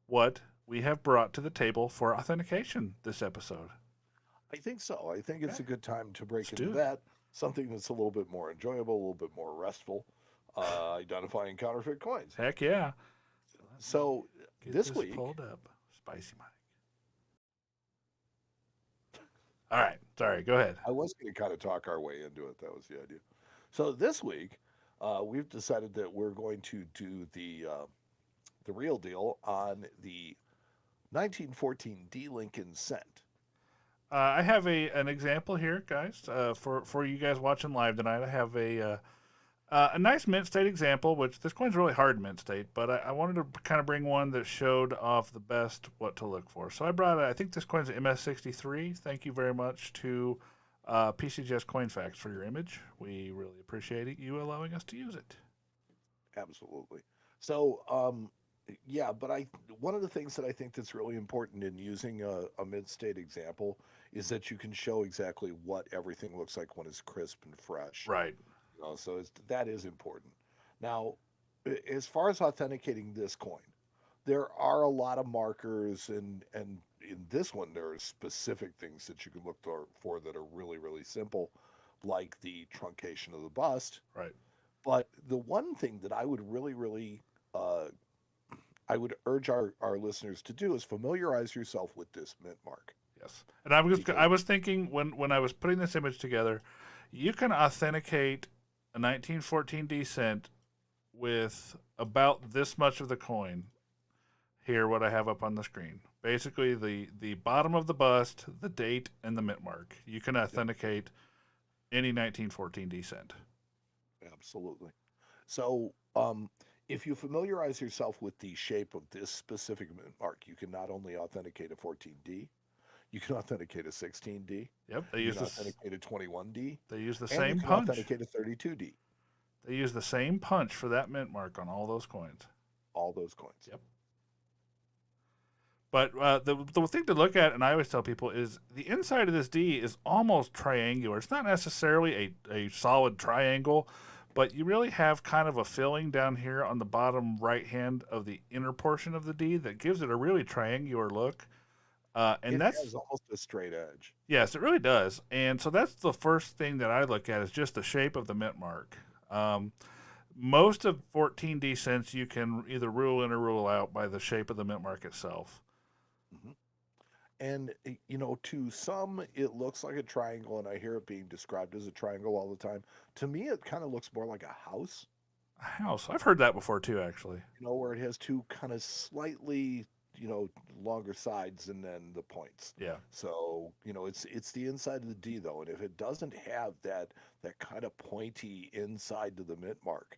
what we have brought to the table for authentication this episode? I think so. I think it's a good time to break Let's into do it. that. Something that's a little bit more enjoyable, a little bit more restful. Identifying counterfeit coins. Heck yeah. So Get this week, pulled up. Spicy Mike. All right. Sorry. Go ahead. I was going to kind of talk our way into it. That was the idea. So this week, we've decided that we're going to do the real deal on the 1914 D. Lincoln cent. I have an example here, guys. For you guys watching live tonight, I have a nice mint state example, which this coin's really hard mint state, but I wanted to kind of bring one that showed off the best what to look for. So I brought, I think this coin's an MS63. Thank you very much to PCGS CoinFacts for your image. We really appreciate you allowing us to use it. Absolutely. So, yeah, but one of the things that I think that's really important in using a mid-state example is that you can show exactly what everything looks like when it's crisp and fresh. Right. So that is important. Now, as far as authenticating this coin, there are a lot of markers, and in this one, there are specific things that you can look for that are really, really simple, like the truncation of the bust. Right. But the one thing that I would really, really, I would urge our listeners to do is familiarize yourself with this mint mark. Yes. And I was thinking when I was putting this image together, you can authenticate a 1914 D cent with about this much of the coin. Here, what I have up on the screen. Basically, the bottom of the bust, the date, and the mint mark. You can authenticate any 1914 D cent. Absolutely. So, if you familiarize yourself with the shape of this specific mint mark, you can not only authenticate a 14D, you can authenticate a 16D. Yep, you can authenticate a 21D. They use the and same you can punch. Authenticate a 32D. They use the same punch for that mint mark on all those coins. All those coins. Yep. But the thing to look at, and I always tell people, is the inside of this D is almost triangular. It's not necessarily a solid triangle, but you really have kind of a filling down here on the bottom right hand of the inner portion of the D that gives it a really triangular look. And that's has almost a straight edge. Yes, it really does. And so that's the first thing that I look at is just the shape of the mint mark. Most of 14D cents you can either rule in or rule out by the shape of the mint mark itself. And, to some, it looks like a triangle, and I hear it being described as a triangle all the time. To me, it kind of looks more like a house. A house. I've heard that before, too, actually. Where it has two kind of slightly, longer sides and then the points. Yeah. So, it's the inside of the D, though. And if it doesn't have that kind of pointy inside to the mint mark,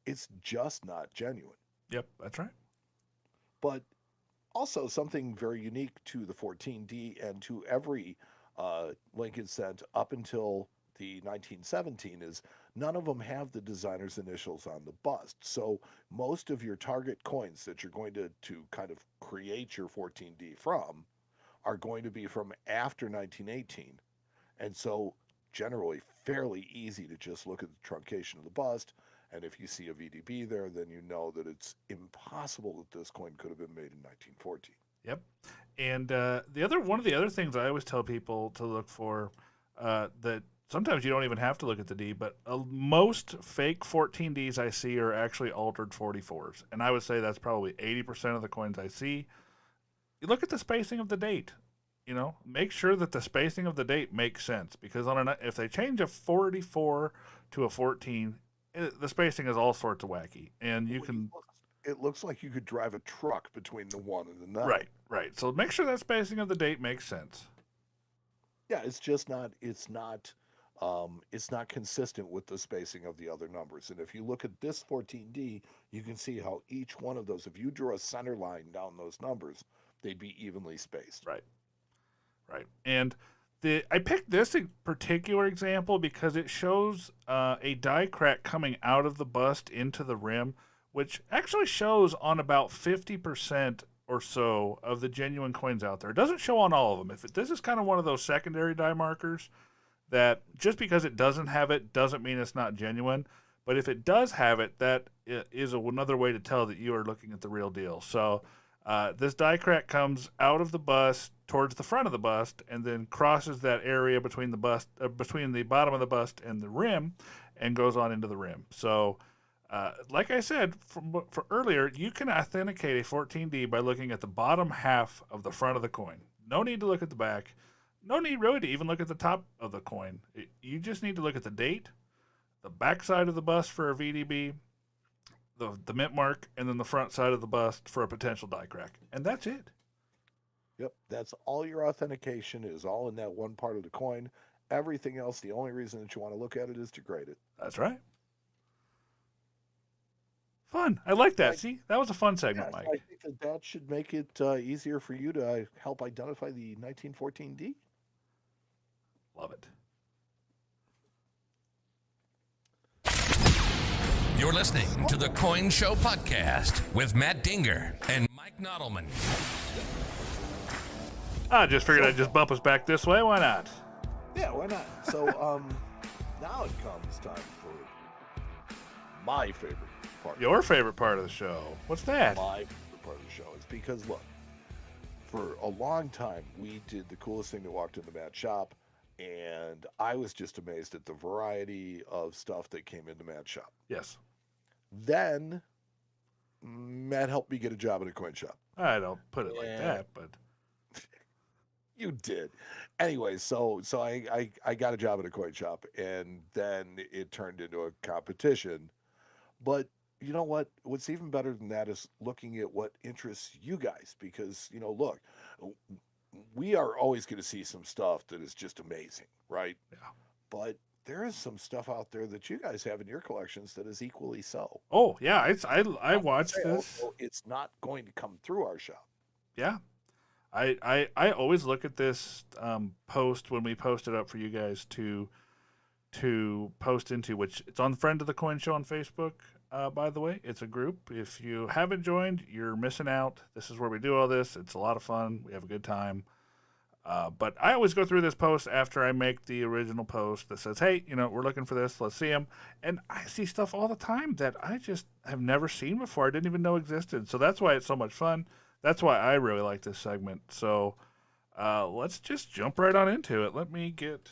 it's just not genuine. Yep, that's right. But also, something very unique to the 14D and to every Lincoln cent up until the 1917 is none of them have the designer's initials on the bust. So most of your target coins that you're going to kind of create your 14D from are going to be from after 1918. And so generally fairly easy to just look at the truncation of the bust. And if you see a VDB there, then you know that it's impossible that this coin could have been made in 1914. Yep. And one of the other things I always tell people to look for that sometimes you don't even have to look at the D, but most fake 14Ds I see are actually altered 44s. And I would say that's probably 80% of the coins I see. You look at the spacing of the date. Make sure that the spacing of the date makes sense, because if they change a 44 to a 14, the spacing is all sorts of wacky, and it looks like you could drive a truck between the 1 and the 9. Right. So make sure that spacing of the date makes sense. Yeah, it's just not. It's not consistent with the spacing of the other numbers. And if you look at this 14D, you can see how each one of those, if you drew a center line down those numbers, they'd be evenly spaced. Right. And I picked this particular example because it shows a die crack coming out of the bust into the rim, which actually shows on about 50% or so of the genuine coins out there. It doesn't show on all of them. This is kind of one of those secondary die markers that just because it doesn't have it doesn't mean it's not genuine. But if it does have it, that is another way to tell that you are looking at the real deal. So this die crack comes out of the bust towards the front of the bust and then crosses that area between between the bottom of the bust and the rim and goes on into the rim. So like I said for earlier, you can authenticate a 14D by looking at the bottom half of the front of the coin. No need to look at the back. No need really to even look at the top of the coin. You just need to look at the date, the back side of the bust for a VDB, the mint mark, and then the front side of the bust for a potential die crack. And that's it. Yep, that's all your authentication is, all in that one part of the coin. Everything else, the only reason that you want to look at it is to grade it. That's right. Fun. I like that. See, that was a fun segment, Mike. I think that should make it easier for you to help identify the 1914D. Love it. You're listening to the Coin Show Podcast with Matt Dinger and Mike Nodelman. I just figured I'd just bump us back this way. Why not? Yeah, why not? So, now it comes time for my favorite part. Your favorite part of the show. What's that? My favorite part of the show is because, look, for a long time, we did the coolest thing that walked in the Matt shop, and I was just amazed at the variety of stuff that came into Matt shop. Yes. Then, Matt helped me get a job at a coin shop. I don't put it like that, but You did. Anyway, so I got a job at a coin shop, and then it turned into a competition. But you know what? What's even better than that is looking at what interests you guys, because, look, we are always going to see some stuff that is just amazing, right? yeah. But there is some stuff out there that you guys have in your collections that is equally so. Oh, yeah. I watched this. It's not going to come through our shop. Yeah. I always look at this post when we post it up for you guys to post into, which it's on Friend of the Coin Show on Facebook, by the way. It's a group. If you haven't joined, you're missing out. This is where we do all this. It's a lot of fun. We have a good time. But I always go through this post after I make the original post that says, hey, we're looking for this. Let's see them. And I see stuff all the time that I just have never seen before. I didn't even know existed. So that's why it's so much fun. That's why I really like this segment. So let's just jump right on into it. Let me get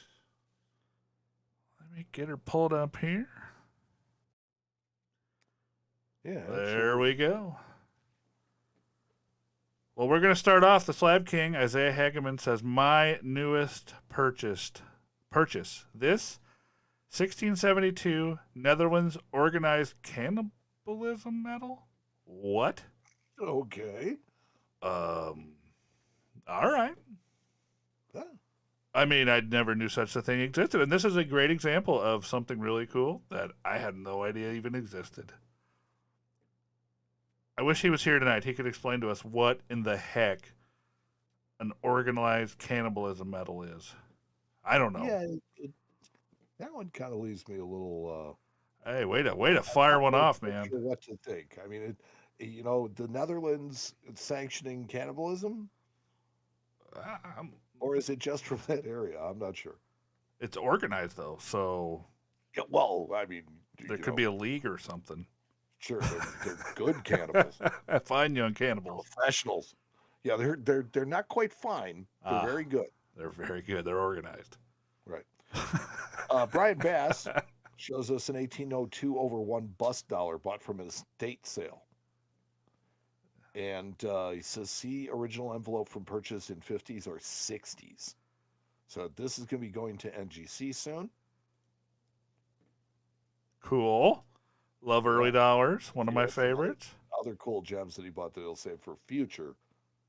her pulled up here. Yeah. There we go. Well, we're going to start off the Slab King. Isaiah Hageman says, my newest purchase. This 1672 Netherlands organized cannibalism medal? What? Okay. All right. Yeah. I mean, I never knew such a thing existed. And this is a great example of something really cool that I had no idea even existed. I wish he was here tonight. He could explain to us what in the heck an organized cannibalism medal is. I don't know. Yeah, that one kind of leaves me a little. Hey, way to fire one off, man. Sure what to think? I mean, the Netherlands sanctioning cannibalism, or is it just from that area? I'm not sure. It's organized though, so Yeah, well, I mean, there could be a league or something. Sure, they're good cannibals, Fine young cannibals. professionals. Yeah, they're not quite fine. They're very good. They're very good. They're organized. Right. Brian Bass shows us an 1802 over one bust dollar bought from an estate sale. And he says, see original envelope from purchase in 50s or 60s. So this is going to be going to NGC soon. Cool. Love early dollars. One of my favorites. Other cool gems that he bought that he'll save for future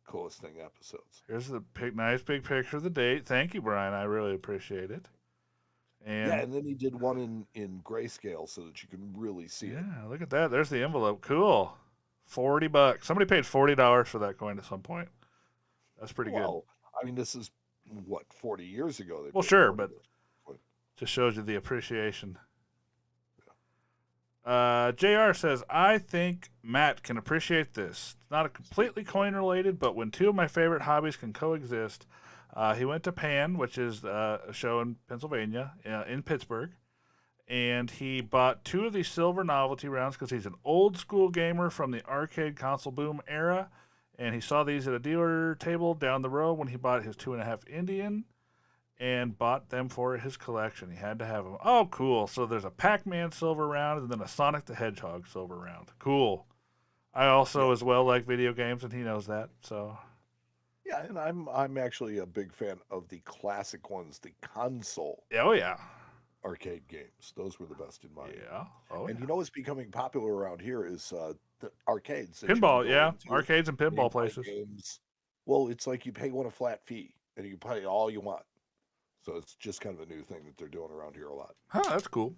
coolest thing episodes. Here's the nice big picture of the date. Thank you, Brian. I really appreciate it. And yeah, and then he did one in grayscale so that you can really see it. Yeah, look at that. There's the envelope. Cool. $40. Somebody paid $40 for that coin at some point. That's pretty good. I mean, this is what, 40 years ago. Well, sure, but just shows you the appreciation. JR says, I think Matt can appreciate this. It's not a completely coin related, but when two of my favorite hobbies can coexist, he went to Pan, which is a show in Pennsylvania, in Pittsburgh, and he bought two of these silver novelty rounds because he's an old school gamer from the arcade console boom era, and he saw these at a dealer table down the road when he bought his 2.5 Indian and bought them for his collection. He had to have them. Oh, cool. So there's a Pac-Man silver round and then a Sonic the Hedgehog silver round. Cool. I also as well like video games, and he knows that. So yeah, and I'm actually a big fan of the classic ones, the console. Oh yeah. Arcade games. Those were the best in my Yeah. Oh, and yeah. you know what's becoming popular around here is the arcades. Pinball, yeah. Arcades and pinball places. Games. Well, it's like you pay one a flat fee and you can play all you want. So it's just kind of a new thing that they're doing around here a lot. Huh, that's cool.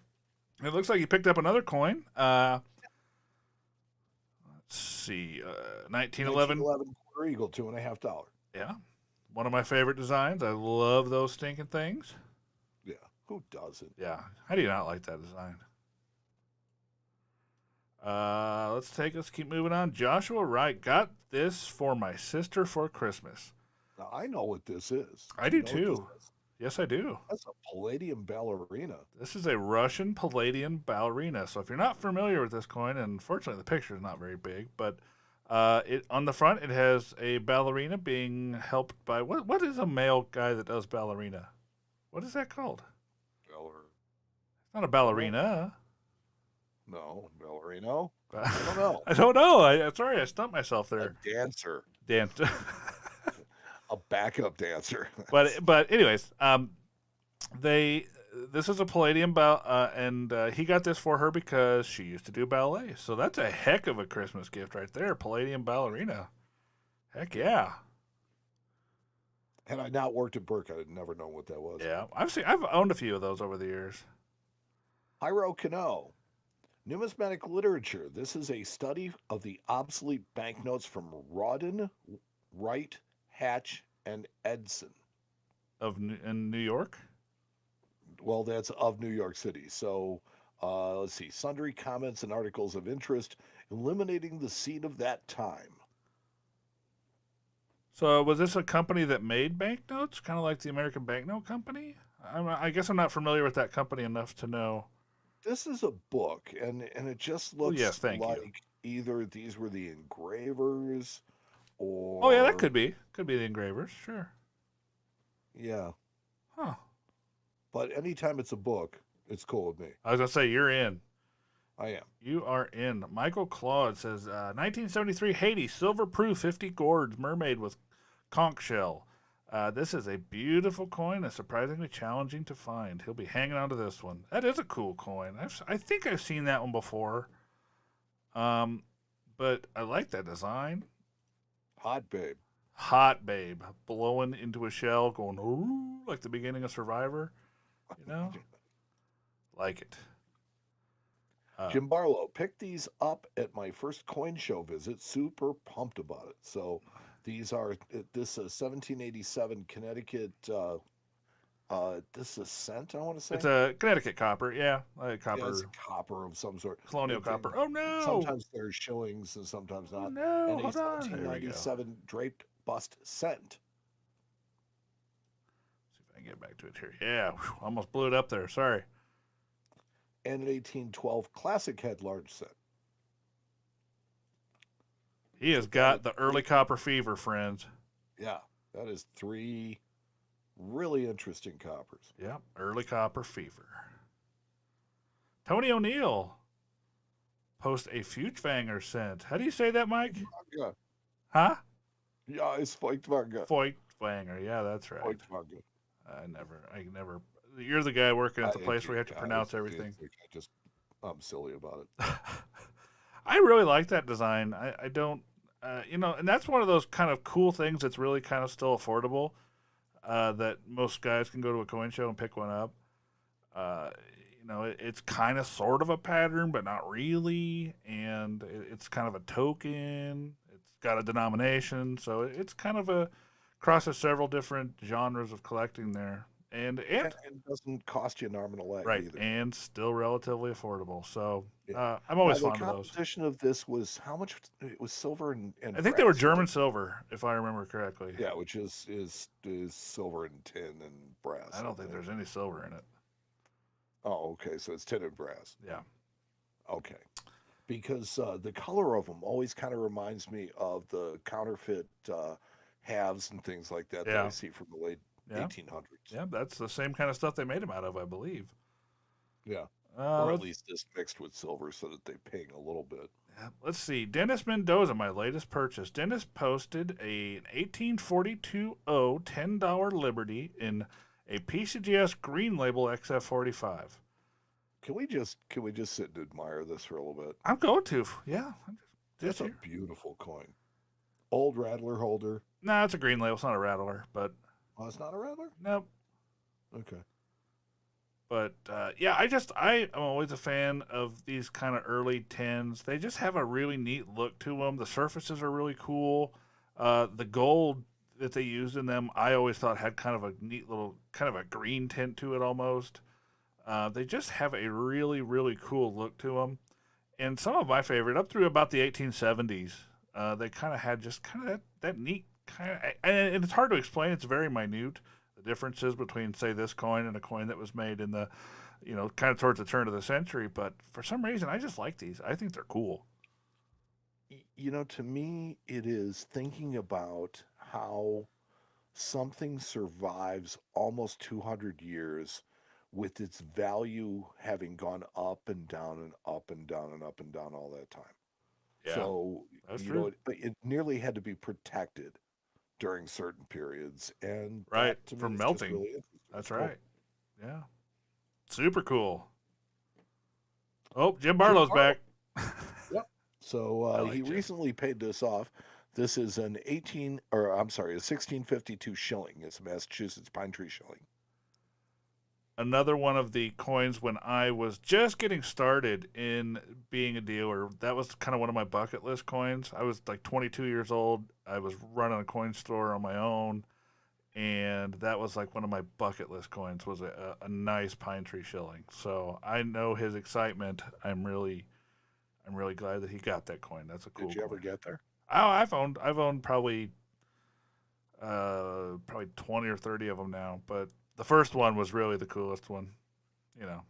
It looks like you picked up another coin. Let's see. 1911. 1911 Quarter Eagle, $2.50. Yeah. One of my favorite designs. I love those stinking things. Yeah. Who doesn't? Yeah. How do you not like that design? Let's keep moving on. Joshua Wright got this for my sister for Christmas. Now, I know what this is. I Do you do know what this too. is? Yes, I do. That's a Palladium Ballerina. This is a Russian Palladium Ballerina. So if you're not familiar with this coin, and unfortunately the picture is not very big, but it on the front it has a ballerina being helped by what is a male guy that does ballerina? What is that called? It's not a ballerina. No, ballerino. I don't know. I don't know. Sorry, I stumped myself A there. dancer, Dan. a backup dancer. but anyways, this is a Palladium and he got this for her because she used to do ballet. So that's a heck of a Christmas gift right there, Palladium Ballerina. Heck yeah. Had I not worked at Burke, I'd never known what that was. Yeah, I've owned a few of those over the years. Hiro Kano. Numismatic literature. This is a study of the obsolete banknotes from Rawdon, Wright, Hatch, and Edson. In New York? Well, that's of New York City. So let's see. Sundry comments and articles of interest, eliminating the seed of that time. So was this a company that made banknotes, kind of like the American Banknote Company? I guess I'm not familiar with that company enough to know. This is a book, and it just looks yes, thank you. like either these were the engravers or... Oh, yeah, that could be. Could be the engravers, sure. Yeah. Huh. But anytime it's a book, it's cool with me. I was going to say, you're in. I am. You are in. Michael Claude says, 1973 Haiti, silver proof, 50 gourds, mermaid with conch shell. This is a beautiful coin and surprisingly challenging to find. He'll be hanging on to this one. That is a cool coin. I think I've seen that one before. But I like that design. Hot babe. Hot babe. Blowing into a shell, going, ooh, like the beginning of Survivor. You know? Like it. Jim Barlow picked these up at my first coin show visit. Super pumped about it. So these are this 1787 Connecticut. This is a cent, I want to say. It's a Connecticut copper, yeah, copper. Yeah, it's a copper of some sort. Colonial copper. Oh no! Sometimes they're shillings and sometimes not. Oh, no, and a hold on. There we go. 1797 draped bust cent. See if I can get back to it here. Yeah, whew, almost blew it up there. Sorry. And an 1812 classic head large cent. He has got the early copper fever, friends. Yeah, that is 3 really interesting coppers. Yep, early copper fever. Tony O'Neill post a Feuchtwanger cent. How do you say that, Mike? Yeah. Huh? Yeah, it's Feuchtwanger. Feuchtwanger. Yeah, that's right. Feuchtwanger. I never. You're the guy working at the place where you have to pronounce everything. I'm silly about it. I really like that design. I don't, and that's one of those kind of cool things that's really kind of still affordable. That most guys can go to a coin show and pick one up. It's kind of sort of a pattern, but not really. And it's kind of a token. It's got a denomination. So it's kind of crosses several different genres of collecting there. And it doesn't cost you an arm and a leg either. And still relatively affordable. So I'm always fond of those. The composition of this was how much? It was silver and I think they were German silver, if I remember correctly. Yeah, which is silver and tin and brass. I don't think there's any silver in it. Oh, okay. So it's tin and brass. Yeah. Okay. Because the color of them always kind of reminds me of the counterfeit halves and things like that that I see from the late 1800s. Yeah, that's the same kind of stuff they made them out of, I believe. Yeah. Or at least this mixed with silver so that they ping a little bit. Yeah. Let's see. Dennis Mendoza, my latest purchase. Dennis posted an 1842 $10 Liberty in a PCGS green label XF45. Can we just sit and admire this for a little bit? I'm going to. Yeah. That's a beautiful coin. Old rattler holder. No, it's a green label. It's not a rattler, but... Oh, it's not a rattler? Nope. Okay. But, I'm always a fan of these kind of early 10s. They just have a really neat look to them. The surfaces are really cool. The gold that they used in them, I always thought had kind of a neat little, kind of a green tint to it almost. They just have a really, really cool look to them. And some of my favorite, up through about the 1870s, they kind of had just kind of that neat and it's hard to explain. It's very minute. The differences between, say, this coin and a coin that was made in the, kind of towards the turn of the century. But for some reason, I just like these. I think they're cool. To me, it is thinking about how something survives almost 200 years with its value having gone up and down and up and down and up and down all that time. Yeah, So, that's true. it nearly had to be protected during certain periods. And Right, that to me from is just melting. really interesting. That's Oh, right. Yeah, super cool. Oh, Jim Jim Barlow's Barlow. back. Yep. So I like he Jim. recently paid this off. This is a 1652 shilling. It's a Massachusetts pine tree shilling. Another one of the coins when I was just getting started in being a dealer. That was kind of one of my bucket list coins. I was like 22 years old. I was running a coin store on my own, and that was like one of my bucket list coins was a nice pine tree shilling. So I know his excitement. I'm really glad that he got that coin. That's a cool Did you ever coin. get there? Oh, I've owned probably 20 or 30 of them now, but the first one was really the coolest one, you know.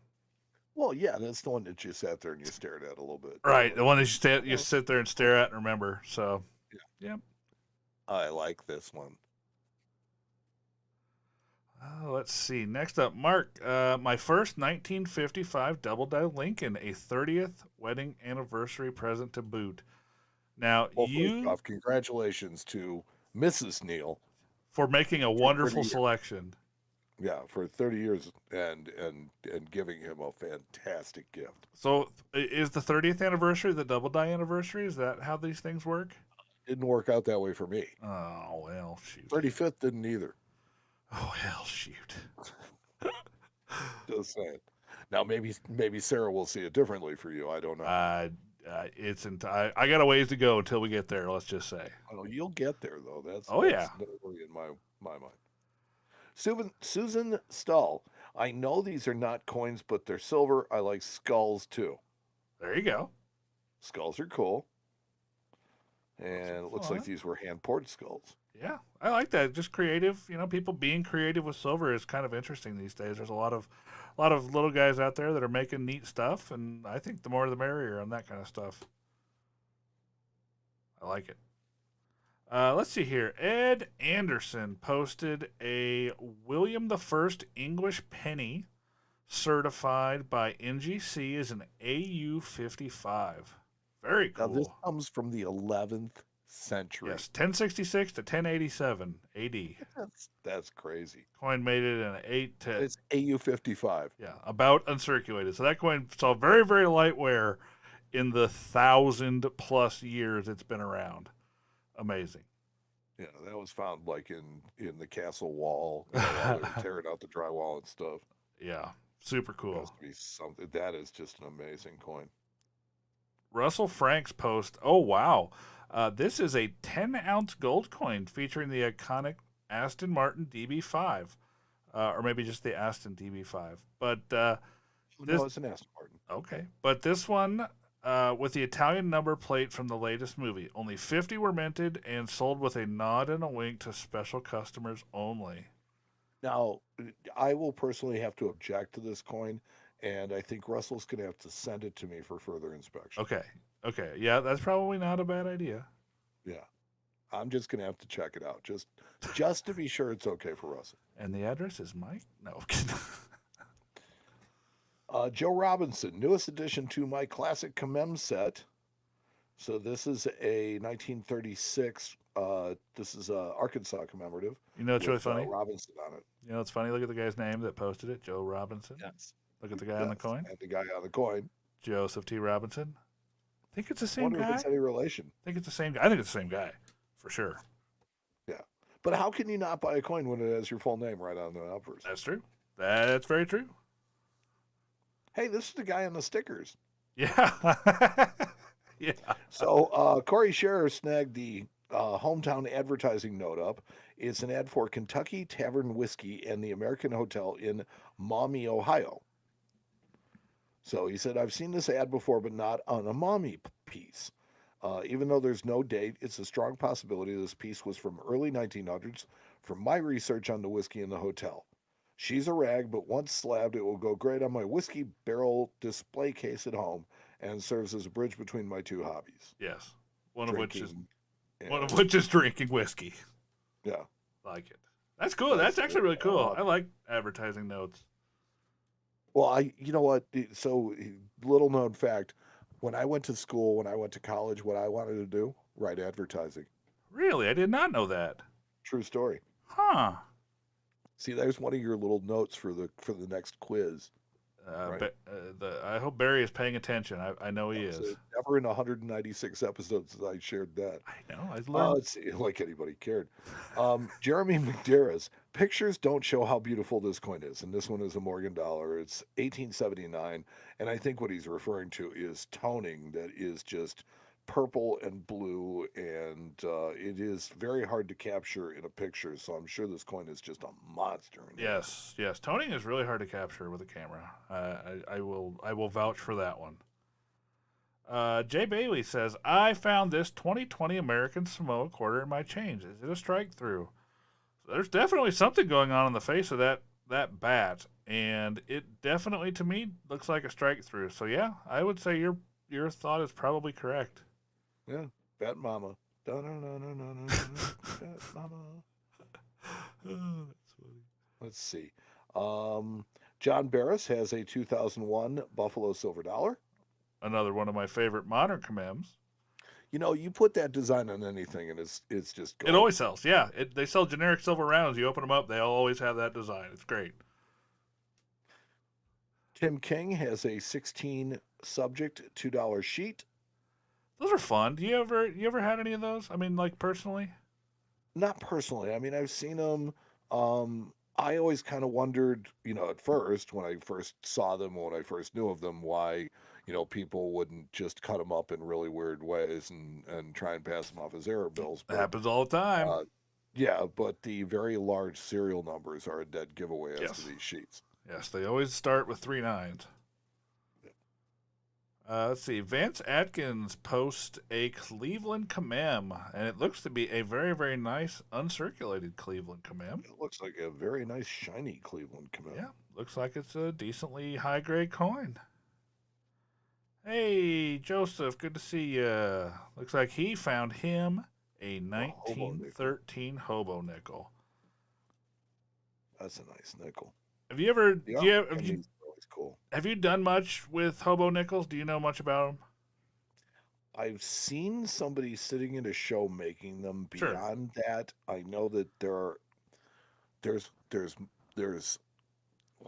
Well, yeah, that's the one that you sat there and you stared at a little bit. Right, the one that you Oh, sit there and stare at and remember. So, yeah, yep. I like this one. Let's see. Next up, Mark. My first 1955 Doubleday Lincoln, a 30th wedding anniversary present to boot. Now, Well, first off, congratulations to Mrs. Neal for making a for wonderful 30 years. selection. Yeah, for 30 years and giving him a fantastic gift. So, is the 30th anniversary the Doubleday anniversary? Is that how these things work? Didn't work out that way for me. Oh, well, shoot. 35th didn't either. Oh, hell, shoot. Just saying. Now maybe Sarah will see it differently for you. I don't know. I got a ways to go until we get there. Let's just say. Oh, you'll get there though. That's yeah. no worry in my mind. Susan Stull. I know these are not coins, but they're silver. I like skulls too. There you go. Skulls are cool. And it looks like fun. these were hand poured skulls. Yeah, I like that. Just creative. People being creative with silver is kind of interesting these days. There's a lot of little guys out there that are making neat stuff, and I think the more the merrier on that kind of stuff. I like it. Let's see here. Ed Anderson posted a William I English penny certified by NGC as an AU 55. Very cool. Now this comes from the 11th century. Yes, 1066 to 1087 AD. That's crazy. Coin made it in an 8 to... It's AU 55. Yeah, about uncirculated. So that coin saw very, very light wear in the 1,000+ years it's been around. Amazing. Yeah, that was found like in the castle wall, while they were tearing out the drywall and stuff. Yeah, super It cool. has to be something. That is just an amazing coin. Russell Frank's post. Oh, wow. This is a 10-ounce gold coin featuring the iconic Aston Martin DB5. Or maybe just the Aston DB5. But No, it's an Aston Martin. okay. But this one, with the Italian number plate from the latest movie. Only 50 were minted and sold with a nod and a wink to special customers only. Now, I will personally have to object to this coin, and I think Russell's going to have to send it to me for further inspection. Okay. Yeah, that's probably not a bad idea. Yeah. I'm just going to have to check it out, just to be sure it's okay for Russell. And the address is Mike? No, I'm kidding. Joe Robinson, newest addition to my classic Commem set. So this is a 1936. This is a Arkansas commemorative. You know what's really funny? Robinson on it. You know what's funny? Look at the guy's name that posted it, Joe Robinson. Yes. Look at the guy on the coin, And the guy on the coin. Joseph T. Robinson. I think it's the I same wonder guy. if it's any relation. I think it's the same guy. I think it's the same guy, for sure. Yeah. But how can you not buy a coin when it has your full name right on the uppers? That's true. That's very true. Hey, this is the guy on the stickers. Yeah. Yeah. So Corey Scherer snagged the hometown advertising note up. It's an ad for Kentucky Tavern Whiskey and the American Hotel in Maumee, Ohio. So he said, I've seen this ad before, but not on a Maumee piece. Even though there's no date, it's a strong possibility this piece was from early 1900s from my research on the whiskey in the hotel. She's a rag, but once slabbed, it will go great on my whiskey barrel display case at home and serves as a bridge between my two hobbies, Yes. One of which is drinking and drinking whiskey. yeah. Like it. That's cool. That's That's actually really cool. uh, I like advertising notes. Well, you know what? So, little known fact, when I went to school, when I went to college, what I wanted to do, write advertising. Really? I did not know that. True story. Huh. See, there's one of your little notes for the next quiz. Right. I hope Barry is paying attention. I know he So is. never in 196 episodes that I shared that. I know. I learned. Let's see, like anybody cared. Jeremy McDarris, pictures don't show how beautiful this coin is, and this one is a Morgan dollar. It's 1879, and I think what he's referring to is toning that is just purple and blue, and it is very hard to capture in a picture. So I'm sure this coin is just a monster. Yes. Toning is really hard to capture with a camera. I will vouch for that one. Jay Bailey says, I found this 2020 American Samoa quarter in my change. Is it a strike through? So there's definitely something going on the face of that bat, and it definitely to me looks like a strike through. So yeah, I would say your thought is probably correct. Yeah, Bat Mama. Bat Mama. Oh, that's funny. Let's see. John Barris has a 2001 Buffalo Silver Dollar. Another one of my favorite modern commems. You know, you put that design on anything, and it's just gold. It always sells. Yeah, they sell generic silver rounds. You open them up, they always have that design. It's great. Tim King has a 16 subject $2 sheet. Those are fun. Do you ever had any of those? I mean, like personally? Not personally. I mean, I've seen them. I always kind of wondered, at first when I first saw them, when I first knew of them, why people wouldn't just cut them up in really weird ways and try and pass them off as error bills. It happens all the time. Yeah, but the very large serial numbers are a dead giveaway as Yes. to these sheets. Yes, they always start with 3 9s. Let's see. Vance Atkins posts a Cleveland Commem, and it looks to be a very, very nice uncirculated Cleveland Commem. It looks like a very nice shiny Cleveland Commem. Yeah, looks like it's a decently high grade coin. Hey, Joseph, good to see you. Looks like he found him a 1913 Hobo Nickel. That's a nice nickel. Have you ever? Yeah, he's always cool. Have you done much with Hobo Nickels? Do you know much about them? I've seen somebody sitting in a show making them. Sure. Beyond that, I know that there's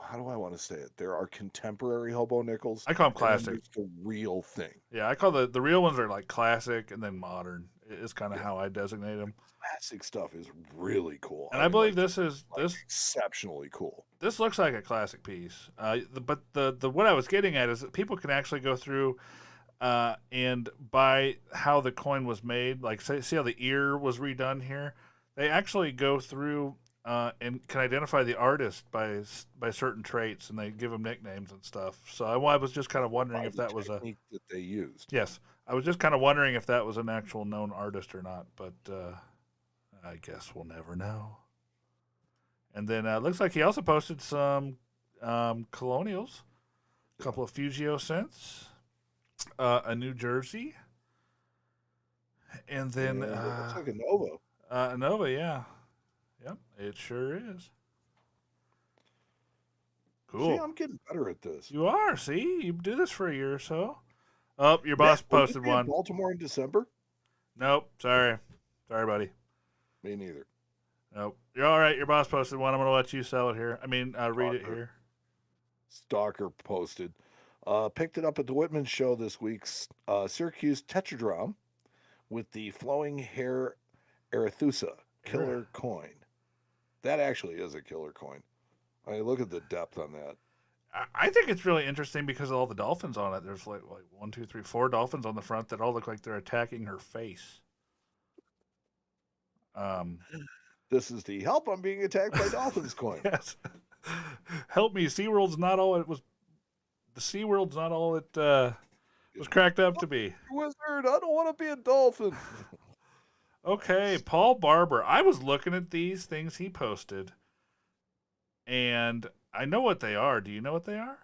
how do I want to say it? There are contemporary Hobo Nickels. I call them and then classic. there's the real thing. Yeah, I call the real ones are like classic and then modern. Is kind of how I designate them. Classic stuff is really cool. And I believe this is this exceptionally cool. This looks like a classic piece. But the what I was getting at is that people can actually go through and by how the coin was made, like see how the ear was redone here. They actually go through and can identify the artist by certain traits, and they give them nicknames and stuff. So I was just kind of wondering if that was a technique that they used. Yes, I was just kind of wondering if that was an actual known artist or not. But I guess we'll never know. And then it looks like he also posted some colonials, a couple of Fugio cents, a New Jersey, and then it looks like a Nova. a Nova, yeah. Yep, it sure is. Cool. See, I'm getting better at this. You are. See, you do this for a year or so. Oh, your boss Will you posted be in one. Baltimore in December? Nope. Sorry, buddy. Me neither. Nope. You're all right. Your boss posted one. I'm gonna let you sell it here. I mean, read it here. Stalker posted. Picked it up at the Whitman show this week's Syracuse Tetradrom with the flowing hair Arethusa killer coin. That actually is a killer coin. I mean, look at the depth on that. I think it's really interesting because of all the dolphins on it. There's like 1, 2, 3, 4 dolphins on the front that all look like they're attacking her face. This is the help I'm being attacked by dolphins coin. Yes. Help me. SeaWorld's not all it was. The SeaWorld's not all was cracked up to be. Wizard, I don't want to be a dolphin. Okay, Paul Barber. I was looking at these things he posted, and I know what they are. Do you know what they are?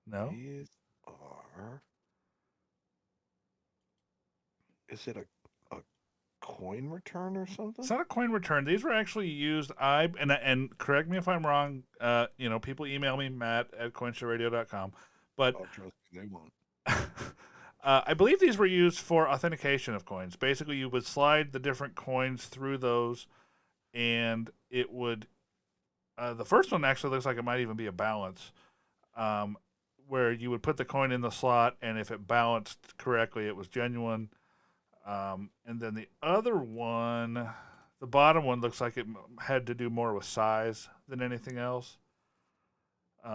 No. These are. Is it a coin return or something? It's not a coin return. These were actually used. And correct me if I'm wrong. People email me, Matt@coinshowradio.com. But Oh, trust me, they won't. I believe these were used for authentication of coins. Basically, you would slide the different coins through those, and it would. The first one actually looks like it might even be a balance, where you would put the coin in the slot, and if it balanced correctly, it was genuine. And then the other one, the bottom one, looks like it had to do more with size than anything else.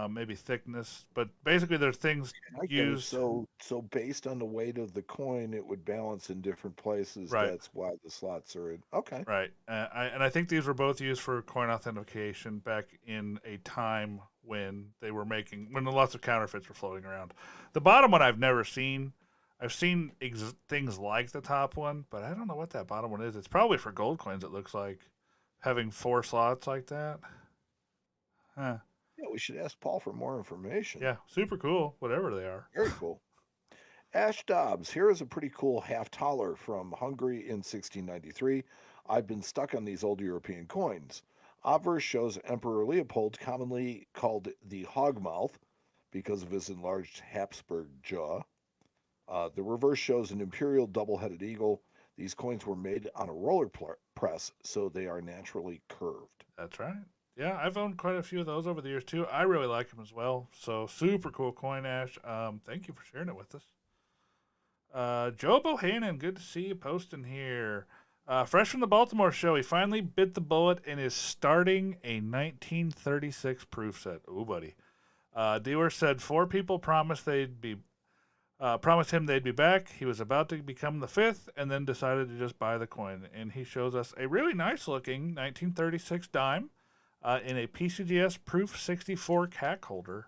Maybe thickness, but basically there's things used. So based on the weight of the coin, it would balance in different places. Right. That's why the slots are in. Okay. Right. I think these were both used for coin authentication back in a time when when lots of counterfeits were floating around. The bottom one I've never seen. I've seen things like the top one, but I don't know what that bottom one is. It's probably for gold coins, it looks like, having 4 slots like that. Huh. Yeah, we should ask Paul for more information. Yeah, super cool, whatever they are. Very cool. Ash Dobbs, here is a pretty cool half taler from Hungary in 1693. I've been stuck on these old European coins. Obverse shows Emperor Leopold, commonly called the Hogmouth because of his enlarged Habsburg jaw. The reverse shows an imperial double-headed eagle. These coins were made on a roller press, so they are naturally curved. That's right. Yeah, I've owned quite a few of those over the years too. I really like them as well. So super cool coin, Ash. Thank you for sharing it with us. Joe Bohannon, good to see you posting here. Fresh from the Baltimore show, he finally bit the bullet and is starting a 1936 proof set. Ooh, buddy. Dealer said 4 people promised him they'd be back. He was about to become the 5th and then decided to just buy the coin. And he shows us a really nice looking 1936 dime in a PCGS Proof 64 CAC holder.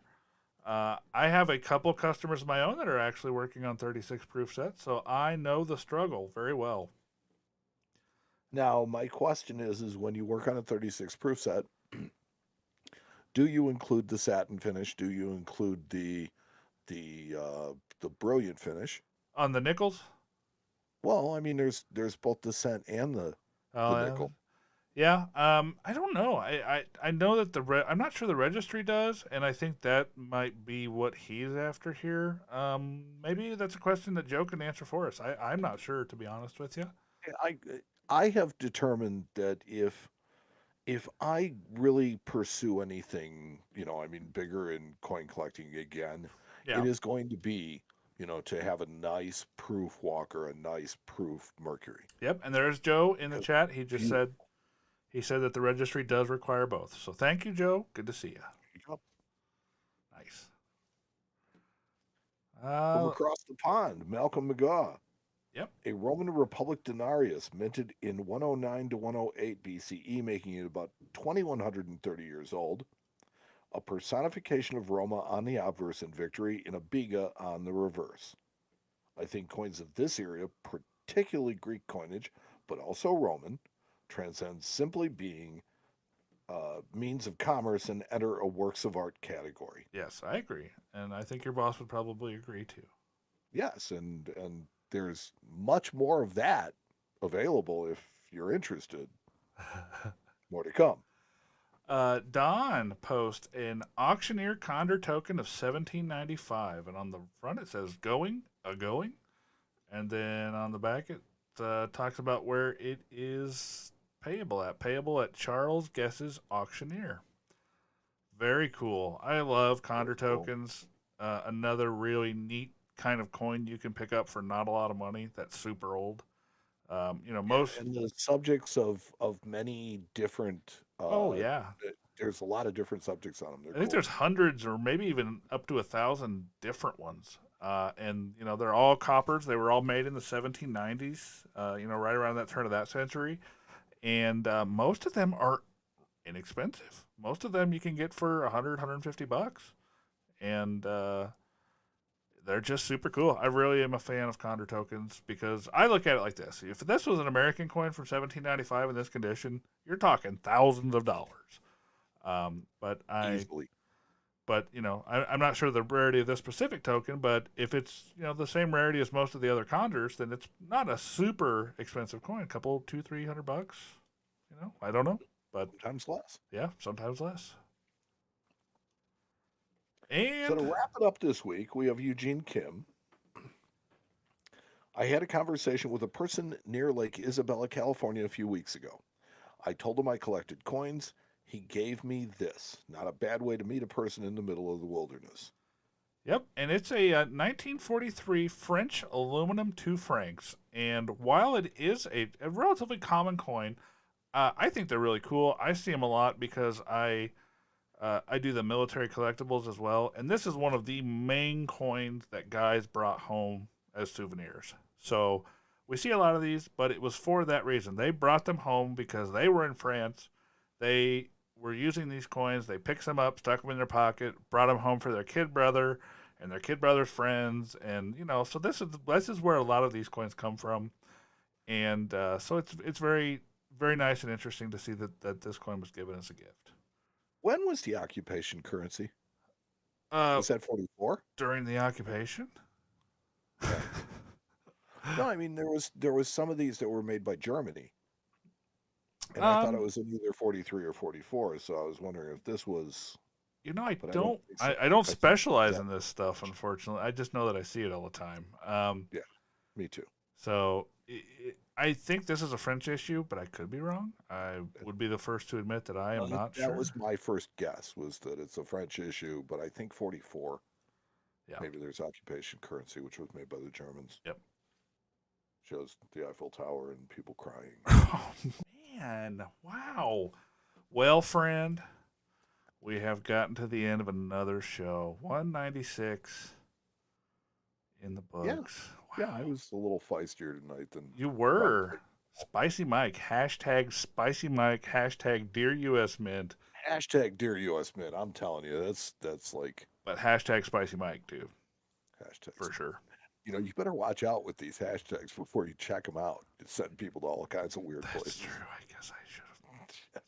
I have a couple customers of my own that are actually working on 36 proof sets, so I know the struggle very well. Now, my question is when you work on a 36 proof set, do you include the satin finish? Do you include the brilliant finish On the nickels? Well, I mean, there's both the cent and the nickel. Yeah. I don't know. I know that I'm not sure the registry does, and I think that might be what he's after here. Maybe that's a question that Joe can answer for us. I'm not sure, to be honest with you. I have determined that if I really pursue anything, bigger in coin collecting again, Yeah. it is going to be, to have a nice proof walker, a nice proof Mercury. Yep. And there's Joe in the chat. He said that the registry does require both. So thank you, Joe. Good to see you. Yep. Nice. From across the pond, Malcolm McGaw. Yep. A Roman Republic denarius minted in 109 to 108 BCE, making it about 2130 years old. A personification of Roma on the obverse and victory in a biga on the reverse. I think coins of this area, particularly Greek coinage, but also Roman, transcend simply being means of commerce and enter a works of art category. Yes, I agree. And I think your boss would probably agree too. Yes, and there's much more of that available if you're interested. More to come. Don posts an auctioneer Condor token of 1795, and on the front it says going, and then on the back it talks about where it is payable at Charles Guess's Auctioneer. Very cool. I love Condor tokens. Another really neat kind of coin you can pick up for not a lot of money. That's super old. Most and the subjects of many different. There's a lot of different subjects on them. I think there's hundreds or maybe even up to 1,000 different ones. And they're all coppers. They were all made in the 1790s. Right around that turn of that century. And most of them are inexpensive. Most of them you can get for 100, $150, and they're just super cool. I really am a fan of Condor tokens because I look at it like this: if this was an American coin from 1795 in this condition, you're talking thousands of dollars. But Easily. I'm not sure the rarity of this specific token. But if it's the same rarity as most of the other Condors, then it's not a super expensive coin. A couple, $200-300. I don't know, but Sometimes less. yeah, sometimes less. So And to wrap it up this week, we have Eugene Kim. I had a conversation with a person near Lake Isabella, California, a few weeks ago. I told him I collected coins. He gave me this. Not a bad way to meet a person in the middle of the wilderness. yep, and it's a 1943 French aluminum 2 francs. And while it is a relatively common coin, I think they're really cool. I see them a lot because I do the military collectibles as well, and this is one of the main coins that guys brought home as souvenirs. So we see a lot of these, but it was for that reason. They brought them home because they were in France. They were using these coins. They picked them up, stuck them in their pocket, brought them home for their kid brother and their kid brother's friends, and so this is where a lot of these coins come from, and so it's very very nice and interesting to see that this coin was given as a gift. When was the occupation currency? Uh, Was that 44? during the occupation. No, I mean there was some of these that were made by Germany, and I thought it was in either 43 or 44. So I was wondering if this was. I But I don't don't think so. I don't I think specialize that. in this stuff, unfortunately. I just know that I see it all the time. Yeah, me too. So I think this is a French issue, but I could be wrong. I would be the first to admit that I am not That sure. was my first guess, was that it's a French issue, but I think 44. Yeah. Maybe there's occupation currency, which was made by the Germans. Yep. Shows the Eiffel Tower and people crying. Oh man! Wow. Well, friend, we have gotten to the end of another show. 196 in the books. Yeah, I was a little feistier tonight than You were. Spicy Mike. Hashtag Spicy Mike. Hashtag Dear US Mint. hashtag Dear US Mint. I'm telling you, that's like But hashtag Spicy Mike too, hashtags. for sure. You better watch out with these hashtags before you check them out. It's setting people to all kinds of weird That's places. true. I guess I should have.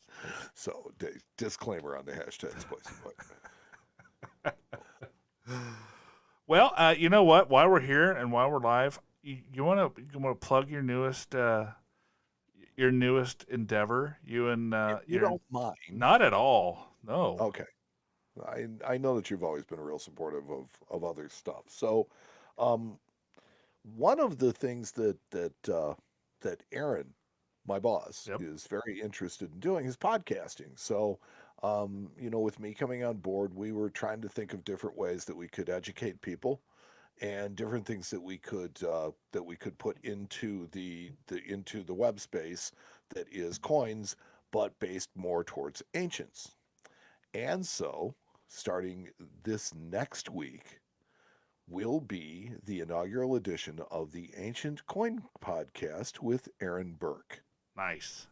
So, disclaimer on the hashtag Spicy Mike. Well, you know what? While we're here and while we're live, you want to plug your newest endeavor. You and You don't mind. not at all. No. Okay. I know that you've always been real supportive of other stuff. So, one of the things that Aaron, my boss, Yep. is very interested in doing is podcasting. So, with me coming on board, we were trying to think of different ways that we could educate people, and different things that we could put into the web space that is coins, but based more towards ancients. And so, starting this next week, will be the inaugural edition of the Ancient Coin Podcast with Aaron Burke. Nice.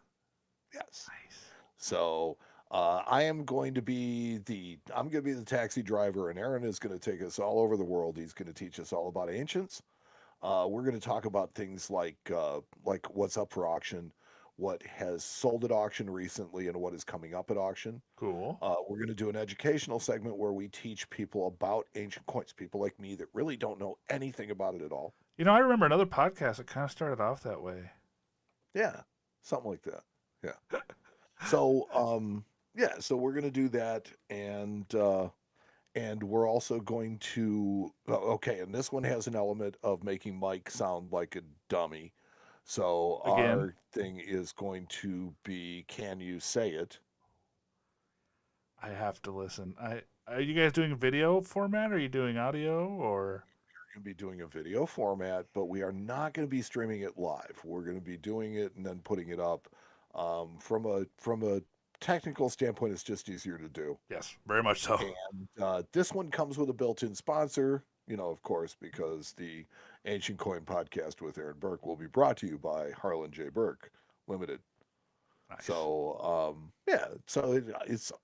Yes. Nice. So I'm going to be the taxi driver, and Aaron is going to take us all over the world. He's going to teach us all about ancients. We're going to talk about things like what's up for auction, what has sold at auction recently, and what is coming up at auction. Cool. We're going to do an educational segment where we teach people about ancient coins, people like me that really don't know anything about it at all. I remember another podcast that kind of started off that way. Yeah, something like that. Yeah. So, so we're going to do that, and we're also going to and this one has an element of making Mike sound like a dummy. So Again? our thing is going to be, can you say it? I have to listen. Are you guys doing video format? Or are you doing audio or? We're going to be doing a video format, but we are not going to be streaming it live. We're going to be doing it and then putting it up. From a technical standpoint, it's just easier to do. Yes, very much so. And this one comes with a built-in sponsor, of course, because the Ancient Coin Podcast with Aaron Burke will be brought to you by Harlan J. Burke Limited. Nice. So yeah, so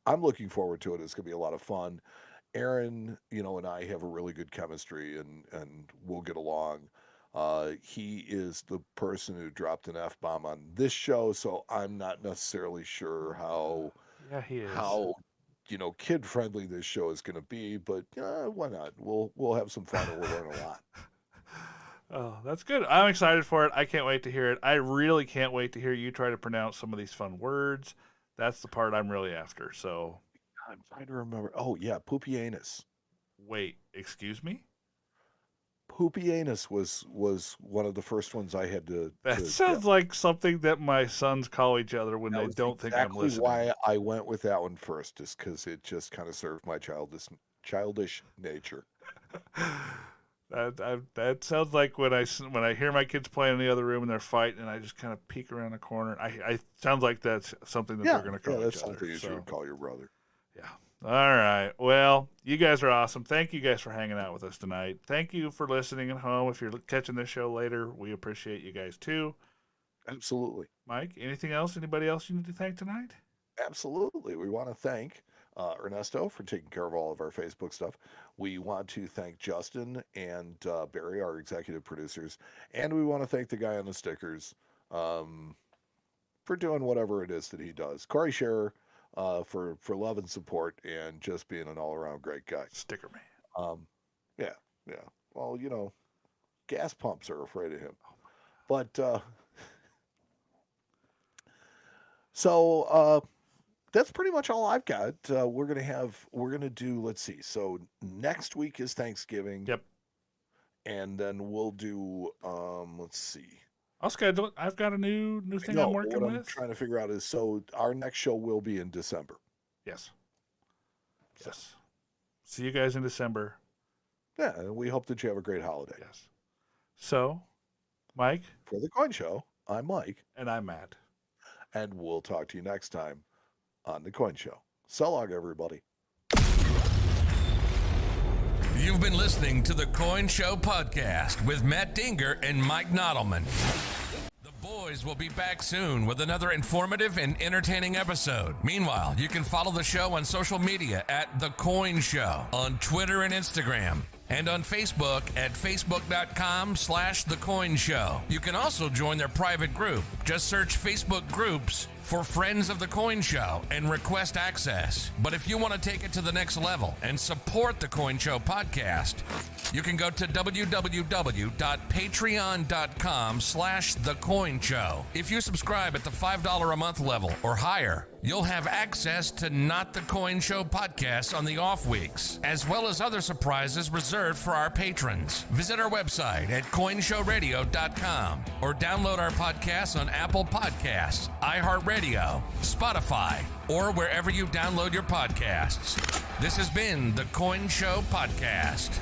I'm looking forward to it. It's gonna be a lot of fun. Aaron, and I have a really good chemistry, and we'll get along. He is the person who dropped an F-bomb on this show, so I'm not necessarily sure Yeah, he is. how kid friendly this show is going to be, but why not? We'll have some fun and we'll learn a lot. Oh, that's good. I'm excited for it. I can't wait to hear it. I really can't wait to hear you try to pronounce some of these fun words. That's the part I'm really after. So, I'm trying to remember. Oh yeah, poopy anus. wait, excuse me? Poopy anus was one of the first ones I had to. That sounds like something that my sons call each other when they don't think I'm listening. Why I went with that one first, is because it just kind of served my childish nature. That sounds like when I hear my kids playing in the other room and they're fighting, and I just kind of peek around the corner. I sounds like that's something that they're going to call that's each other. something you should call your brother. Yeah. All right. Well, you guys are awesome. Thank you guys for hanging out with us tonight. Thank you for listening at home. If you're catching this show later, we appreciate you guys too. Absolutely. Mike, anything else? Anybody else you need to thank tonight? Absolutely. We want to thank Ernesto for taking care of all of our Facebook stuff. We want to thank Justin and Barry, our executive producers, and we want to thank the guy on the stickers for doing whatever it is that he does. Corey Scherer for love and support and just being an all-around great guy. Sticker man. Yeah. Well, gas pumps are afraid of him. But so that's pretty much all I've got. We're gonna do, let's see. So next week is Thanksgiving. Yep. And then we'll do let's see. I'll schedule it. I've got a new thing I'm working what with. I'm trying to figure out is, so our next show will be in December. Yes. See you guys in December. Yeah, and we hope that you have a great holiday. Yes. So, Mike. For the Coin Show, I'm Mike. And I'm Matt. And we'll talk to you next time on the Coin Show. So long, everybody. You've been listening to the Coin Show podcast with Matt Dinger and Mike Nodelman. The boys will be back soon with another informative and entertaining episode. Meanwhile, you can follow the show on social media at The Coin Show on Twitter and Instagram, and on Facebook at facebook.com/The Coin Show. You can also join their private group. Just search Facebook groups for Friends of the Coin Show and request access. But if you want to take it to the next level and support the Coin Show podcast, you can go to www.patreon.com/The Coin Show. If you subscribe at the $5 a month level or higher, you'll have access to Not the Coin Show podcast on the off weeks, as well as other surprises reserved for our patrons. Visit our website at coinshowradio.com or download our podcasts on Apple Podcasts, iHeartRadio, Spotify, or wherever you download your podcasts. This has been the Coin Show Podcast.